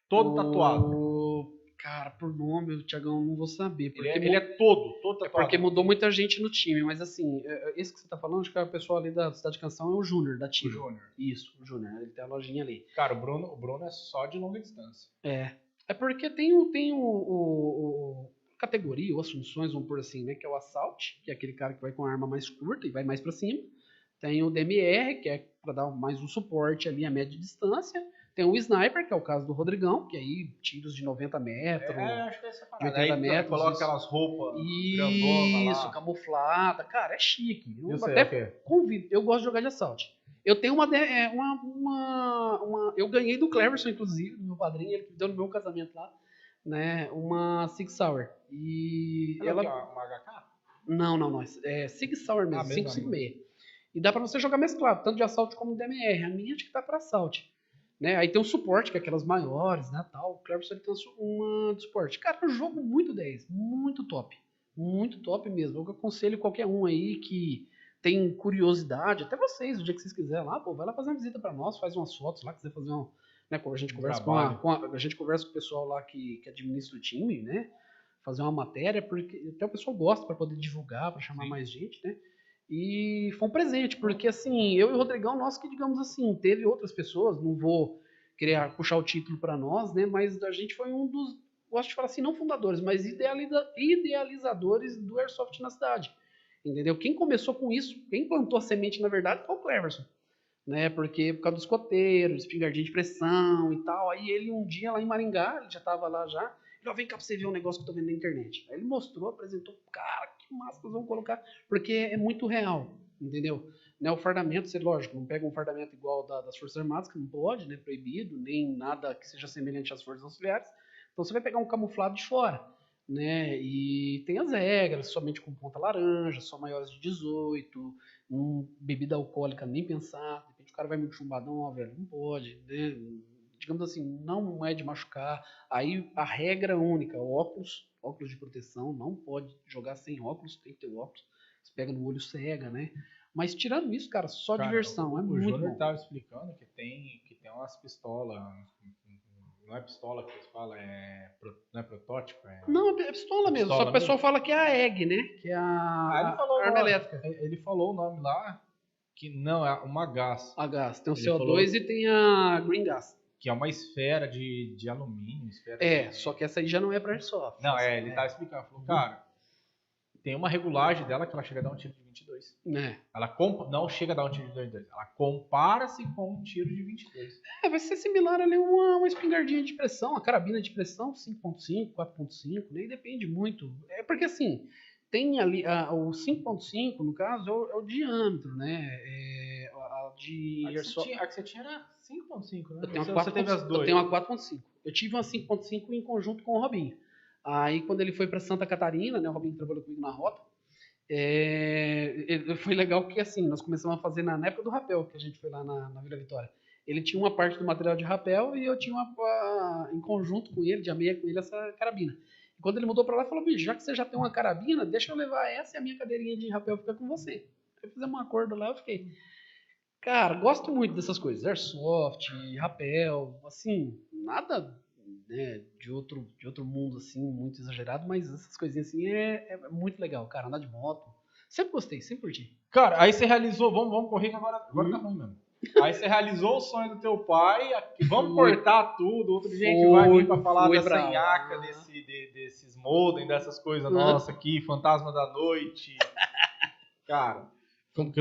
Todo tatuado. Cara, por nome, Thiagão, não vou saber. Porque ele é todo tatuado. Porque mudou muita gente no time, mas assim, esse que você tá falando, acho que é o pessoal ali da Cidade de Canção é o Júnior da time. O Júnior. Isso, o Júnior. Ele tem a lojinha ali. Cara, o Bruno é só de longa distância. É porque tem o categoria, ou as funções, vamos por assim, né? Que é o Assault, que é aquele cara que vai com a arma mais curta e vai mais pra cima. Tem o DMR, que é pra dar mais um suporte ali a média distância. Tem o Sniper, que é o caso do Rodrigão, que aí tiros de 90 metros, acho que é essa de 80 metros. Coloca aquelas roupas Isso, camuflada. Cara, é chique. Eu sei, até convido. Eu gosto de jogar de Assault. Eu tenho eu ganhei do Cleverson, inclusive, do meu padrinho, ele deu no meu casamento lá, né, uma Sig Sauer. E ela... Uma HK? Não. É Sig Sauer mesmo, 556. E dá pra você jogar mesclado, tanto de Assault como de DMR. A minha acho que tá pra Assault. Né? Aí tem o suporte, que é aquelas maiores, né, tal. O Cleverson ele tem uma de suporte. Cara, é um jogo muito 10, muito top. Muito top mesmo. Eu aconselho qualquer um aí que tem curiosidade, até vocês, o dia que vocês quiserem lá, pô, vai lá fazer uma visita pra nós, faz umas fotos lá, quiser fazer né, a gente conversa a gente conversa com o pessoal lá que administra o time, né, fazer uma matéria, porque até o pessoal gosta para poder divulgar, para chamar mais gente, né, e foi um presente, porque assim, eu e o Rodrigão, nós que, digamos assim, teve outras pessoas, não vou querer puxar o título para nós, né, mas a gente foi um dos, gosto de falar assim, não fundadores, mas idealizadores do Airsoft na cidade. Entendeu? Quem começou com isso, quem plantou a semente, na verdade, foi o Cleverson. Né? Porque por causa dos escoteiros, espingardinha de pressão e tal. Aí ele um dia lá em Maringá, ele já estava lá já. Ele falou, vem cá pra você ver um negócio que eu tô vendo na internet. Aí ele mostrou, apresentou, cara, que massa que nós vamos colocar. Porque é muito real, entendeu? Né? O fardamento, você, lógico, não pega um fardamento igual das Forças Armadas, que não pode, né? Proibido, nem nada que seja semelhante às Forças Auxiliares. Então você vai pegar um camuflado de fora. Né? E tem as regras, somente com ponta laranja, só maiores de 18, bebida alcoólica nem pensar, de repente o cara vai muito chumbadão, ó, velho, não pode, né? Digamos assim, não é de machucar. Aí a regra única, óculos de proteção, não pode jogar sem óculos, tem que ter óculos, você pega no olho, cega, né? Mas tirando isso, cara, só diversão, é muito bom. O Júnior estava explicando que tem umas pistolas. Não é pistola que você fala, não é protótipo? Não, é pistola mesmo, só que o pessoal fala que é a EG, né? Que é ele falou arma elétrica. Ele falou o nome lá, que não, é uma gás. A gás, tem o CO2 e tem a Green Gas. Que é uma esfera de alumínio. Só que essa aí já não é pra Airsoft. Não, ele tava explicando, falou, cara, tem uma regulagem dela que ela chega a dar um tiro de 22. Ela não chega a dar um tiro de 22. Ela compara-se com um tiro de 22. Vai ser similar ali uma espingardinha de pressão, uma carabina de pressão, 5.5, 4.5, né? E depende muito. É porque assim, tem ali o 5.5, no caso, é o diâmetro, né? A que você tinha era 5.5, né? Eu tenho uma 4.5. Eu tive uma 5.5 em conjunto com o Robinho. Aí, quando ele foi para Santa Catarina, né, o Robinho trabalhou comigo na rota, foi legal que, assim, nós começamos a fazer na época do rapel, que a gente foi lá na Vila Vitória. Ele tinha uma parte do material de rapel e eu tinha em conjunto com ele, de ameia com ele, essa carabina. E quando ele mudou para lá, ele falou, bicho, já que você já tem uma carabina, deixa eu levar essa e a minha cadeirinha de rapel fica com você. Aí fizemos um acordo lá, eu fiquei... Cara, gosto muito dessas coisas, Airsoft, rapel, assim, nada... Né, de outro mundo, assim, muito exagerado, mas essas coisinhas assim é muito legal, cara, andar de moto. Sempre gostei, sempre curti. Cara, aí você realizou, vamos correr que agora tá ruim mesmo. Aí você realizou o sonho do teu pai, vamos cortar tudo, outro dia a gente vai vir pra falar dessa nhaca, desses modem, dessas coisas nossas aqui, Fantasma da Noite. Cara,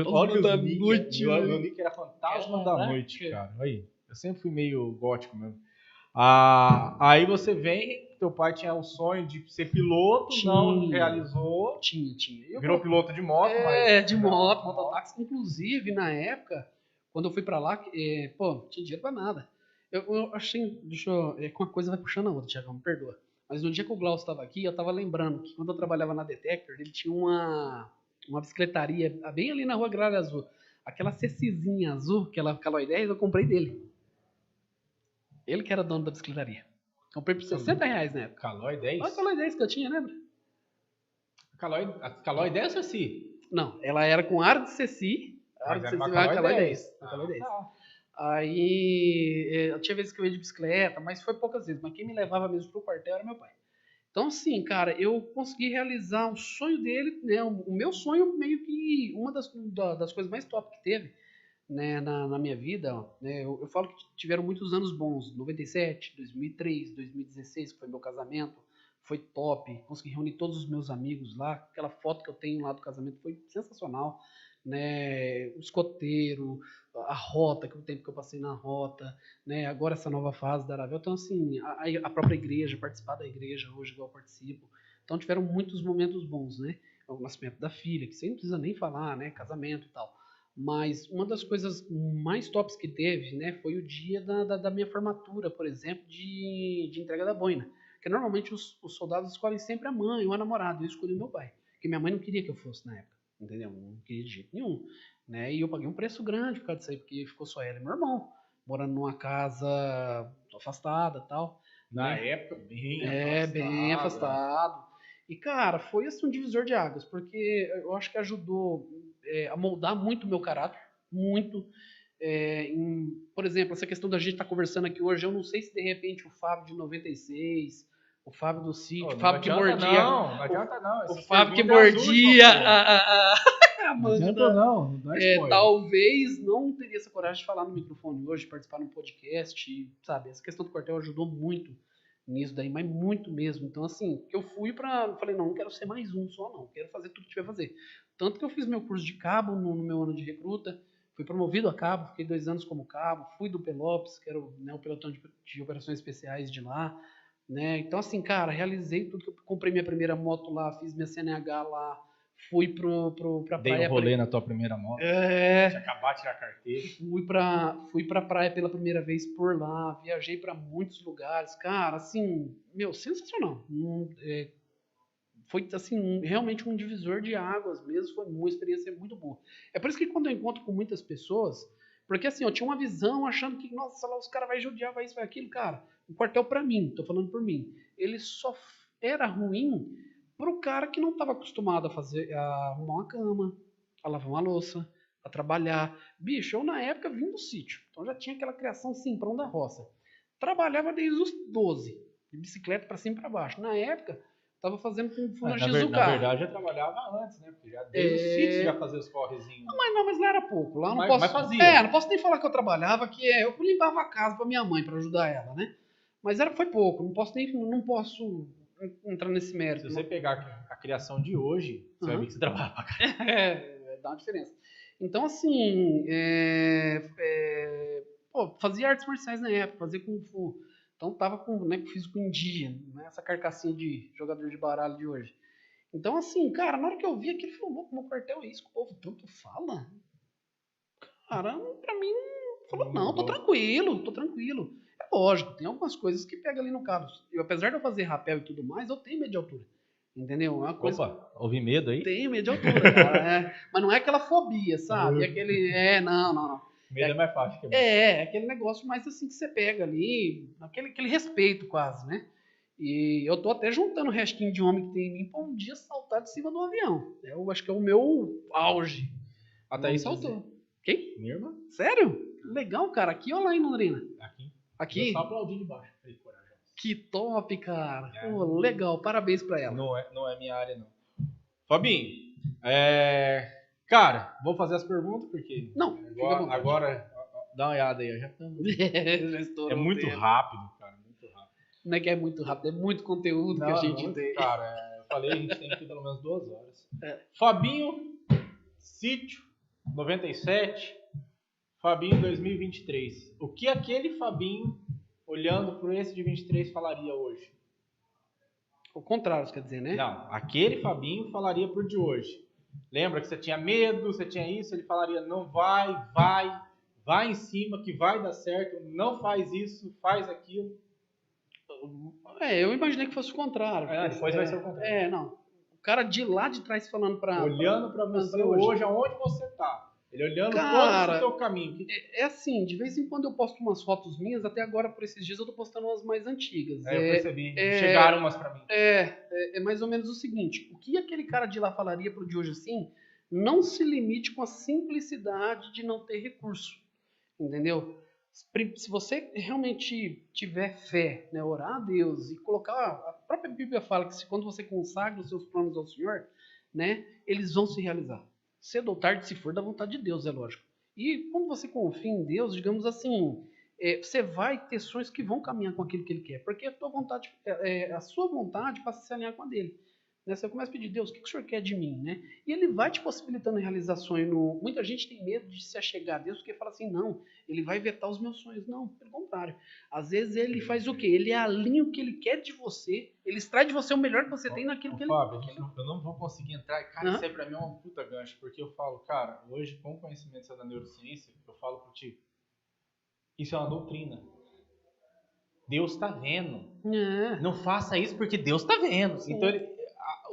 olha da os nick, noite, meu nick era Fantasma da Caraca. Noite, cara. Aí, eu sempre fui meio gótico mesmo. Aí você vem, teu pai tinha o sonho de ser piloto, não realizou. Tinha. Virou piloto de moto, de moto, mototáxi. Inclusive, na época, quando eu fui pra lá, não tinha dinheiro pra nada. Eu achei, uma coisa vai puxando a outra, Thiago, me perdoa. Mas no dia que o Glaucio estava aqui, eu tava lembrando que quando eu trabalhava na Detector, ele tinha uma bicicletaria bem ali na rua Gralha Azul. Aquela CCzinha azul, aquela Calói 10, eu comprei dele. Ele que era dono da bicicletaria. Comprei por R$60 na época. Calói 10? Olha a Calói 10 que eu tinha, lembra? A Calói 10 ou assim? Não, ela era com ar de CC. Ar de CC, a Calói 10. A Calói 10. Aí, eu tinha vezes que eu ia de bicicleta, mas foi poucas vezes. Mas quem me levava mesmo pro quartel era meu pai. Então, assim, cara, eu consegui realizar o sonho dele, né? O meu sonho, meio que uma das coisas mais top que teve, né, na minha vida, né? Eu falo que tiveram muitos anos bons. 97, 2003, 2016, que foi meu casamento. Foi top. Consegui reunir todos os meus amigos lá. Aquela foto que eu tenho lá do casamento foi sensacional. Né, o escoteiro, a rota, que o tempo que eu passei na rota, né, agora essa nova fase da Aravel. Então, assim, a própria igreja, participar da igreja hoje, igual eu participo. Então, tiveram muitos momentos bons, né? O nascimento da filha, que você não precisa nem falar, né? Casamento e tal. Mas uma das coisas mais tops que teve, né, foi o dia da minha formatura, por exemplo, de entrega da boina. Porque normalmente os soldados escolhem sempre a mãe ou a namorada. Eu escolhi o meu pai, porque minha mãe não queria que eu fosse na época. Entendeu? Não queria de jeito nenhum. Né? E eu paguei um preço grande por causa disso aí, porque ficou só ela e meu irmão, morando numa casa afastada e tal. Na né? época, bem afastado. E, cara, foi assim um divisor de águas, porque eu acho que ajudou a moldar muito o meu caráter, muito. Por exemplo, essa questão da gente estar conversando aqui hoje, eu não sei se de repente o Fábio de 96... O Fábio do sítio, o Fábio que mordia. Não adianta não. O Fábio que mordia a manga. Não talvez não teria essa coragem de falar no microfone hoje, participar de um podcast, sabe? Essa questão do quartel ajudou muito nisso daí, mas muito mesmo. Então, assim, eu falei, não quero ser mais um só, não. Quero fazer tudo que tiver a fazer. Tanto que eu fiz meu curso de cabo no meu ano de recruta, fui promovido a cabo, fiquei 2 anos como cabo, fui do Pelopes, que era o pelotão de operações especiais de lá. Né? Então, assim, cara, realizei tudo. Eu comprei minha primeira moto lá, fiz minha CNH lá, fui pra praia. Dei um rolê na tua primeira moto. Tinha acabado de tirar a carteira. Fui pra praia pela primeira vez por lá, viajei pra muitos lugares. Cara, assim, sensacional. Foi, assim, realmente um divisor de águas mesmo, foi uma experiência muito boa. É por isso que quando eu encontro com muitas pessoas, porque assim, eu tinha uma visão achando que, nossa, lá os caras vão judiar, vai isso, vai aquilo, cara. O quartel pra mim, tô falando por mim, ele só era ruim pro cara que não tava acostumado a arrumar uma cama, a lavar uma louça, a trabalhar. Bicho, eu na época vim do sítio, então já tinha aquela criação simprão da roça. Trabalhava desde os 12, de bicicleta pra cima e pra baixo. Na época, tava fazendo com funagis do carro. Na verdade, já trabalhava antes, né? Porque já desde o sítio já fazia os correzinhos. Mas lá era pouco. Lá não mas fazia. Não posso nem falar que eu trabalhava, que eu limpava a casa pra minha mãe, pra ajudar ela, né? Mas foi pouco. Não posso entrar nesse mérito. Se você pegar a criação de hoje, você vai ver que você trabalha pra caralho. Dá uma diferença. Então, assim, fazia artes marciais na época, fazia Kung Fu. Então tava com o físico em dia, né? Essa carcassinha de jogador de baralho de hoje. Então, assim, cara, na hora que eu vi aquilo, falou, louco, meu quartel é isso que o povo tanto fala? Cara, pra mim, falou, não, tô tranquilo. É lógico, tem algumas coisas que pega ali no carro. Apesar de eu fazer rapel e tudo mais, eu tenho medo de altura. Entendeu? É uma coisa... Opa, ouvi medo aí? Tenho medo de altura, cara. Mas não é aquela fobia, sabe? Não. Medo é mais fácil. Aquele negócio mais assim que você pega ali, aquele respeito quase, né? E eu tô até juntando o restinho de homem que tem em mim pra um dia saltar de cima do avião. Eu acho que é o meu auge. Até aí saltou. Quem? Minha irmã. Sério? Legal, cara. Aqui ou lá em Londrina? Aqui? Eu só aplaudi de baixo. Que top, cara. Pô, legal. Parabéns pra ela. Não é minha área, não. Fabinho, cara, vou fazer as perguntas, porque não, agora Dá uma olhada aí, ó. Já estamos. Já estourou É muito o tempo. rápido, cara. Muito rápido. Não é que é muito rápido, é muito conteúdo que a gente muito, tem. cara, eu falei, a gente tem aqui pelo menos 2 horas. É. Fabinho, Sítio, 97. Fabinho 2023. O que aquele Fabinho, olhando para esse de 23, falaria hoje? O contrário, você quer dizer, né? Não, aquele Fabinho falaria pro de hoje. Lembra que você tinha medo, você tinha isso, ele falaria, não vai em cima que vai dar certo, não faz isso, faz aquilo. Eu imaginei que fosse o contrário. Depois vai ser o contrário. Não. O cara de lá de trás falando pra... Olhando para você hoje, aonde você tá. Ele olhando Cara, todo o seu caminho. É assim, de vez em quando eu posto umas fotos minhas, até agora por esses dias eu tô postando umas mais antigas. Eu percebi, chegaram umas pra mim. É mais ou menos o seguinte, o que aquele cara de lá falaria pro de hoje assim, não se limite com a simplicidade de não ter recurso, entendeu? Se você realmente tiver fé, né, orar a Deus e colocar, a própria Bíblia fala que quando você consagra os seus planos ao Senhor, né, eles vão se realizar. Cedo ou tarde, se for da vontade de Deus, é lógico. E quando você confia em Deus, digamos assim, você vai ter sonhos que vão caminhar com aquilo que Ele quer, porque a sua vontade passa a se alinhar com a dele. Né? Você começa a pedir, Deus, o que o Senhor quer de mim? Né? E Ele vai te possibilitando realizar sonho. Muita gente tem medo de se achegar a Deus, porque fala assim, não, Ele vai vetar os meus sonhos. Não, pelo contrário. Às vezes Ele faz o quê? Ele alinha o que Ele quer de você, Ele extrai de você o melhor que você tem naquilo que Ele... Fábio, eu não vou conseguir entrar, cara, isso aí pra mim é uma puta gancho, porque eu falo, cara, hoje com o conhecimento da neurociência, eu falo pro ti, isso é uma doutrina. Deus tá vendo. Não faça isso porque Deus tá vendo. Sim. Então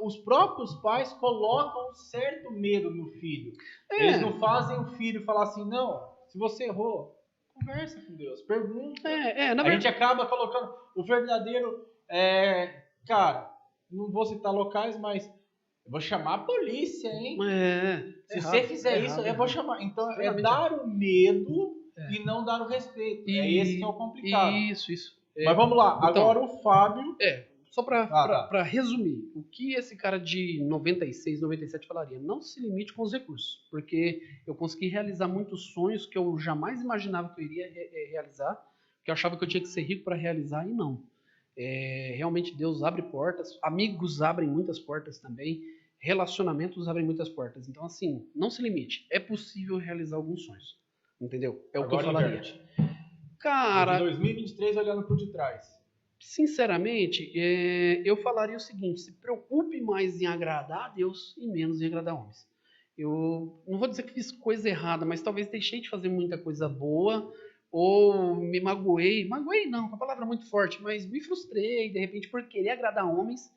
os próprios pais colocam um certo medo no filho. Eles não fazem o filho falar assim, não, se você errou, conversa com Deus, pergunta. A gente acaba colocando o verdadeiro, cara, não vou citar locais, mas eu vou chamar a polícia, hein? Se você fizer isso, eu vou chamar. Então é dar o medo e não dar o respeito. Esse que é o complicado. Isso. Mas vamos lá, então, agora o Fábio... Só para resumir, o que esse cara de 96, 97 falaria? Não se limite com os recursos, porque eu consegui realizar muitos sonhos que eu jamais imaginava que eu iria realizar, que eu achava que eu tinha que ser rico para realizar, e não. Realmente Deus abre portas, amigos abrem muitas portas também, relacionamentos abrem muitas portas. Então, assim, não se limite. É possível realizar alguns sonhos, entendeu? É o que eu falaria. Cara... De 2023, olhando por detrás. Sinceramente, eu falaria o seguinte, se preocupe mais em agradar a Deus e menos em agradar homens. Eu não vou dizer que fiz coisa errada, mas talvez deixei de fazer muita coisa boa, ou me magoei não, a palavra é muito forte, mas me frustrei, de repente, por querer agradar homens,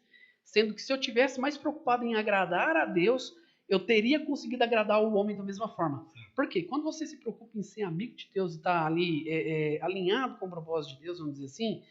sendo que se eu tivesse mais preocupado em agradar a Deus, eu teria conseguido agradar o homem da mesma forma. Por quê? Quando você se preocupa em ser amigo de Deus e estar ali alinhado com o propósito de Deus, vamos dizer assim,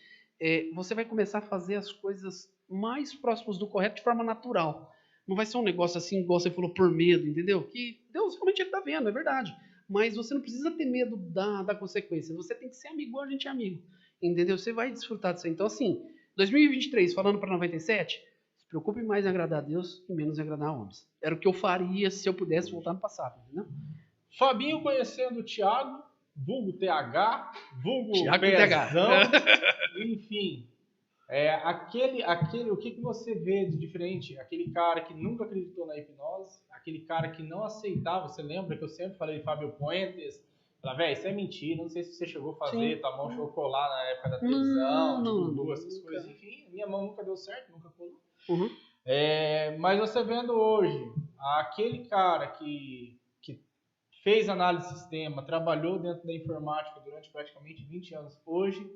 você vai começar a fazer as coisas mais próximas do correto de forma natural. Não vai ser um negócio assim, igual você falou, por medo, entendeu? Que Deus realmente está vendo, é verdade. Mas você não precisa ter medo da consequência. Você tem que ser amigo igual a gente é amigo. Entendeu? Você vai desfrutar disso aí. Então, assim, 2023, falando para 97, se preocupe mais em agradar a Deus e menos em agradar a homens. Era o que eu faria se eu pudesse voltar no passado, entendeu? Fabinho conhecendo o Thiago, vulgo TH, vulgo Thiago Pezão, enfim, o que você vê de diferente? Aquele cara que nunca acreditou na hipnose, aquele cara que não aceitava, você lembra que eu sempre falei de Fábio Puentes, velho, isso é mentira, não sei se você chegou a fazer, tua mão chegou a colar na época da televisão, não, essas coisas, enfim, minha mão nunca deu certo, nunca colou. Uhum. Mas você vendo hoje, aquele cara que fez análise de sistema, trabalhou dentro da informática durante praticamente 20 anos. Hoje,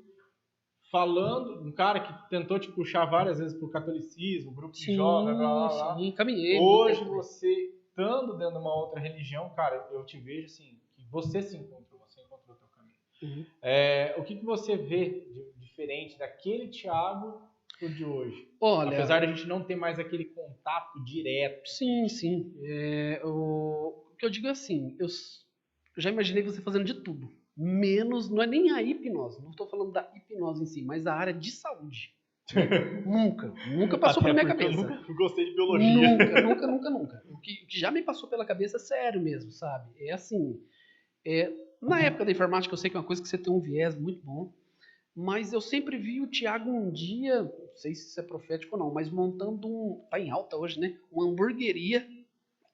falando, um cara que tentou te puxar várias vezes para o catolicismo, grupo de jovens, blá, blá, blá. Caminhei. Hoje, você estando dentro de uma outra religião, cara, eu te vejo assim, que você encontrou o teu caminho. Uhum. O que você vê de diferente daquele Thiago pro de hoje? Olha, apesar de a gente não ter mais aquele contato direto. Sim. O que eu digo é assim, eu já imaginei você fazendo de tudo, menos, não é nem a hipnose, não estou falando da hipnose em si, mas a área de saúde. Nunca passou pela minha cabeça. Eu nunca gostei de biologia. Nunca. O que já me passou pela cabeça é sério mesmo, sabe? É assim, Na época da informática, eu sei que é uma coisa que você tem um viés muito bom, mas eu sempre vi o Thiago um dia, não sei se isso é profético ou não, mas montando tá em alta hoje, né? Uma hamburgueria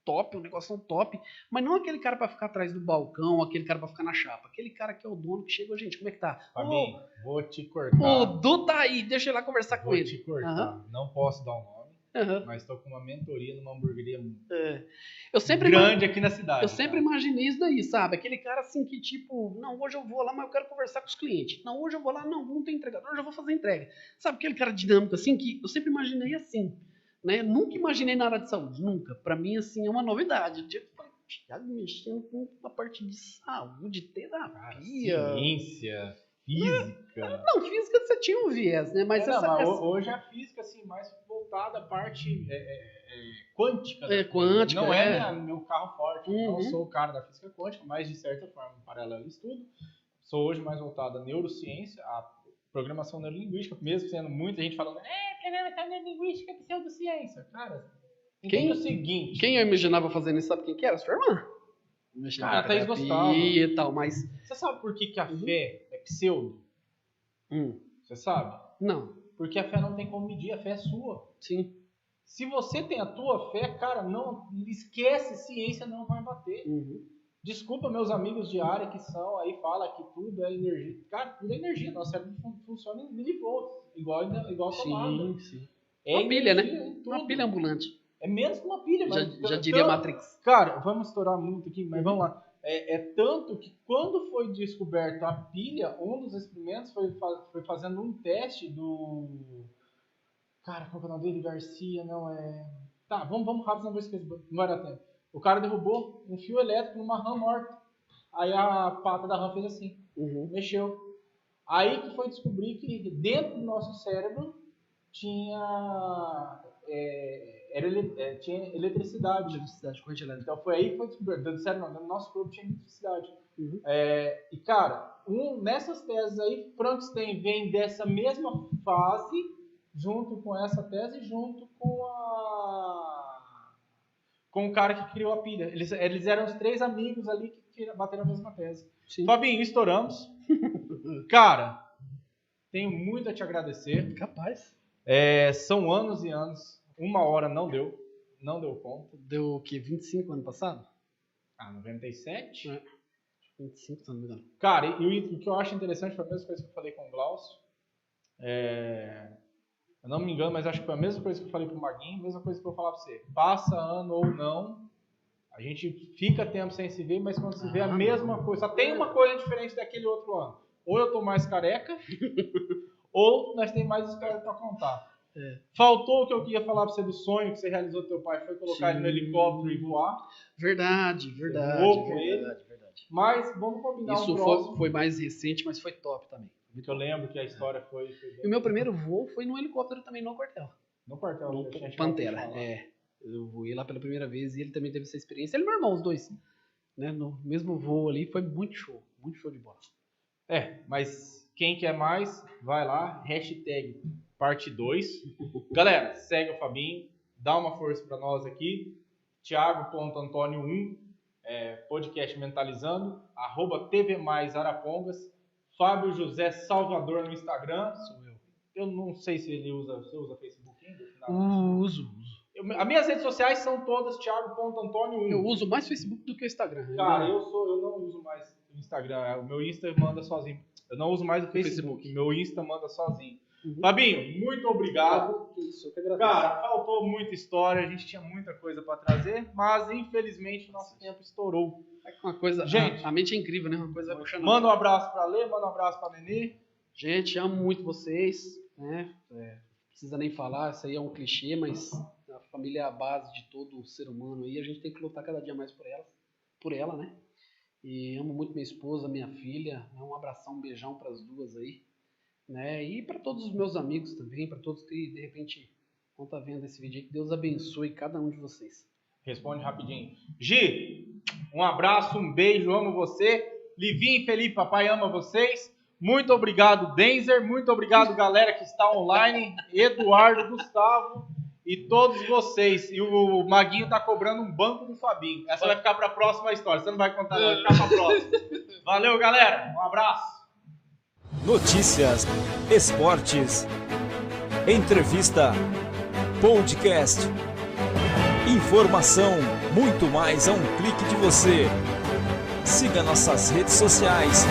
top, um negócio top, mas não aquele cara pra ficar atrás do balcão, aquele cara pra ficar na chapa, aquele cara que é o dono que chega, gente, como é que tá? Fabinho, vou te cortar. O Du tá aí, deixa eu ir lá conversar com Vou ele. te cortar. Aham. Não posso dar o nome, Aham. mas estou com uma mentoria numa hamburgueria Eu sempre grande aqui na cidade. Eu sempre imaginei isso daí, sabe? Aquele cara assim que tipo, não, hoje eu vou lá, mas eu quero conversar com os clientes. Não, hoje eu vou lá, não tem entregador, hoje eu vou fazer entrega. Sabe aquele cara dinâmico assim que eu sempre imaginei assim, né? Nunca imaginei na área de saúde, nunca. Pra mim, assim, é uma novidade. Eu falei, Thiago mexendo com a parte de saúde, terapia. Ciência, física. Não, física você tinha um viés, né? Mas Hoje a física, assim, mais voltada à parte quântica. É, quântica, Não é. meu carro forte. Eu não sou o cara da física quântica, mas de certa forma, em paralelo ao estudo. Sou hoje mais voltado à neurociência, à programação neurolinguística, mesmo sendo muita gente falando, programação neurolinguística é pseudociência. Cara, entende o seguinte. Quem eu imaginava fazendo isso, sabe quem que era? Sua irmã. Cara, Thaís gostava. E tal, mas... Você sabe por que a fé é pseudo? Você sabe? Não, Porque a fé não tem como medir, a fé é sua. sim. Se você tem a tua fé, cara, não esquece, ciência não vai bater. Desculpa meus amigos de área que são aí, fala que tudo é energia. Cara, tudo é energia. Nosso cérebro funciona em milivolts, igual a tomada. Sim. É Uma pilha, né? energia em tudo. Uma pilha ambulante. É menos que uma pilha, mas... Já diria Matrix. Cara, vamos estourar muito aqui, mas vamos lá. É tanto que quando foi descoberto a pilha, um dos experimentos foi fazendo um teste do... Cara, qual é o nome dele? Garcia, não é... Tá, vamos rápido, não vou esquecer, não vai dar tempo. O cara derrubou um fio elétrico numa rã morta. Aí a pata da rã fez assim, mexeu. Aí que foi descobrir que dentro do nosso cérebro tinha eletricidade. Corrente elétrica. Então foi aí que foi descoberto. Dentro do cérebro não, dentro do nosso corpo tinha eletricidade. E cara, nessas teses aí, Frankenstein vem dessa mesma fase, junto com essa tese, junto com o cara que criou a pilha. Eles eram os três amigos ali que bateram a mesma tese. Sim. Fabinho, estouramos. Cara, tenho muito a te agradecer. Capaz. São anos e anos. 1 hora não deu conta. Deu o quê? 25 ano passado? 97? 25, se não me engano. Cara, e o que eu acho interessante foi a mesma coisa que eu falei com o Glaucio. Eu não me engano, mas acho que foi a mesma coisa que eu falei pro Maguinho, a mesma coisa que eu vou falar pra você. Passa ano ou não, a gente fica tempo sem se ver, mas quando se vê a mesma coisa. Só tem uma coisa diferente daquele outro ano. Ou eu tô mais careca, ou nós temos mais história pra contar. Faltou o que eu queria falar pra você do sonho que você realizou com teu pai, foi colocar ele no helicóptero e voar. Verdade. Voou com ele. Mas vamos combinar Isso um próximo. foi mais recente, mas foi top também. Que eu lembro que a história foi E o meu primeiro voo foi num helicóptero também no quartel. no quartel. No a gente vai Pantera. falar. Eu voei lá pela primeira vez e ele também teve essa experiência. Ele e meu irmão, os dois. Né? No mesmo voo ali, foi muito show de bola. Mas quem quer mais, vai lá, hashtag parte 2. Galera, segue o Fabinho, dá uma força pra nós aqui. Thiago.Antônio1, podcast Mentalizando, @TV+Arapongas, Fábio José Salvador no Instagram. Sou eu. Eu não sei se ele usa Facebook ainda. Uso. As minhas redes sociais são todas Thiago.Antônio1. Eu uso mais Facebook do que o Instagram. Cara, eu não uso mais o Instagram. O meu Insta manda sozinho. Eu não uso mais o Facebook. Meu Insta manda sozinho. Fabinho, muito obrigado. Isso, eu que agradeço. Cara, faltou muita história. A gente tinha muita coisa pra trazer, mas infelizmente o nosso tempo estourou. É uma coisa, Gente, a mente é incrível, né? Uma coisa apaixonante. Manda um abraço pra Lê, manda um abraço pra Nenê. Gente, amo muito vocês, né? Precisa nem falar, isso aí é um clichê, mas a família é a base de todo ser humano aí, a gente tem que lutar cada dia mais por ela, né? E amo muito minha esposa, minha filha, né? Um abração, um beijão para as duas aí, né? E para todos os meus amigos também, para todos que de repente vão estar vendo esse vídeo aí, que Deus abençoe cada um de vocês. Responde rapidinho. Gi, um abraço, um beijo, amo você. Livinho e Felipe, papai ama vocês. Muito obrigado, Denzer. Muito obrigado, galera que está online. Eduardo, Gustavo. e todos vocês. E o Maguinho tá cobrando um banco do Fabinho. Essa vai ficar pra próxima história. Você não vai contar, não. Vai ficar pra próxima. Valeu, galera. Um abraço. Notícias, esportes, entrevista, podcast, informação, muito mais a um clique de você. Siga nossas redes sociais.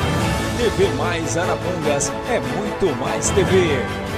TV Mais Arapongas é muito mais TV.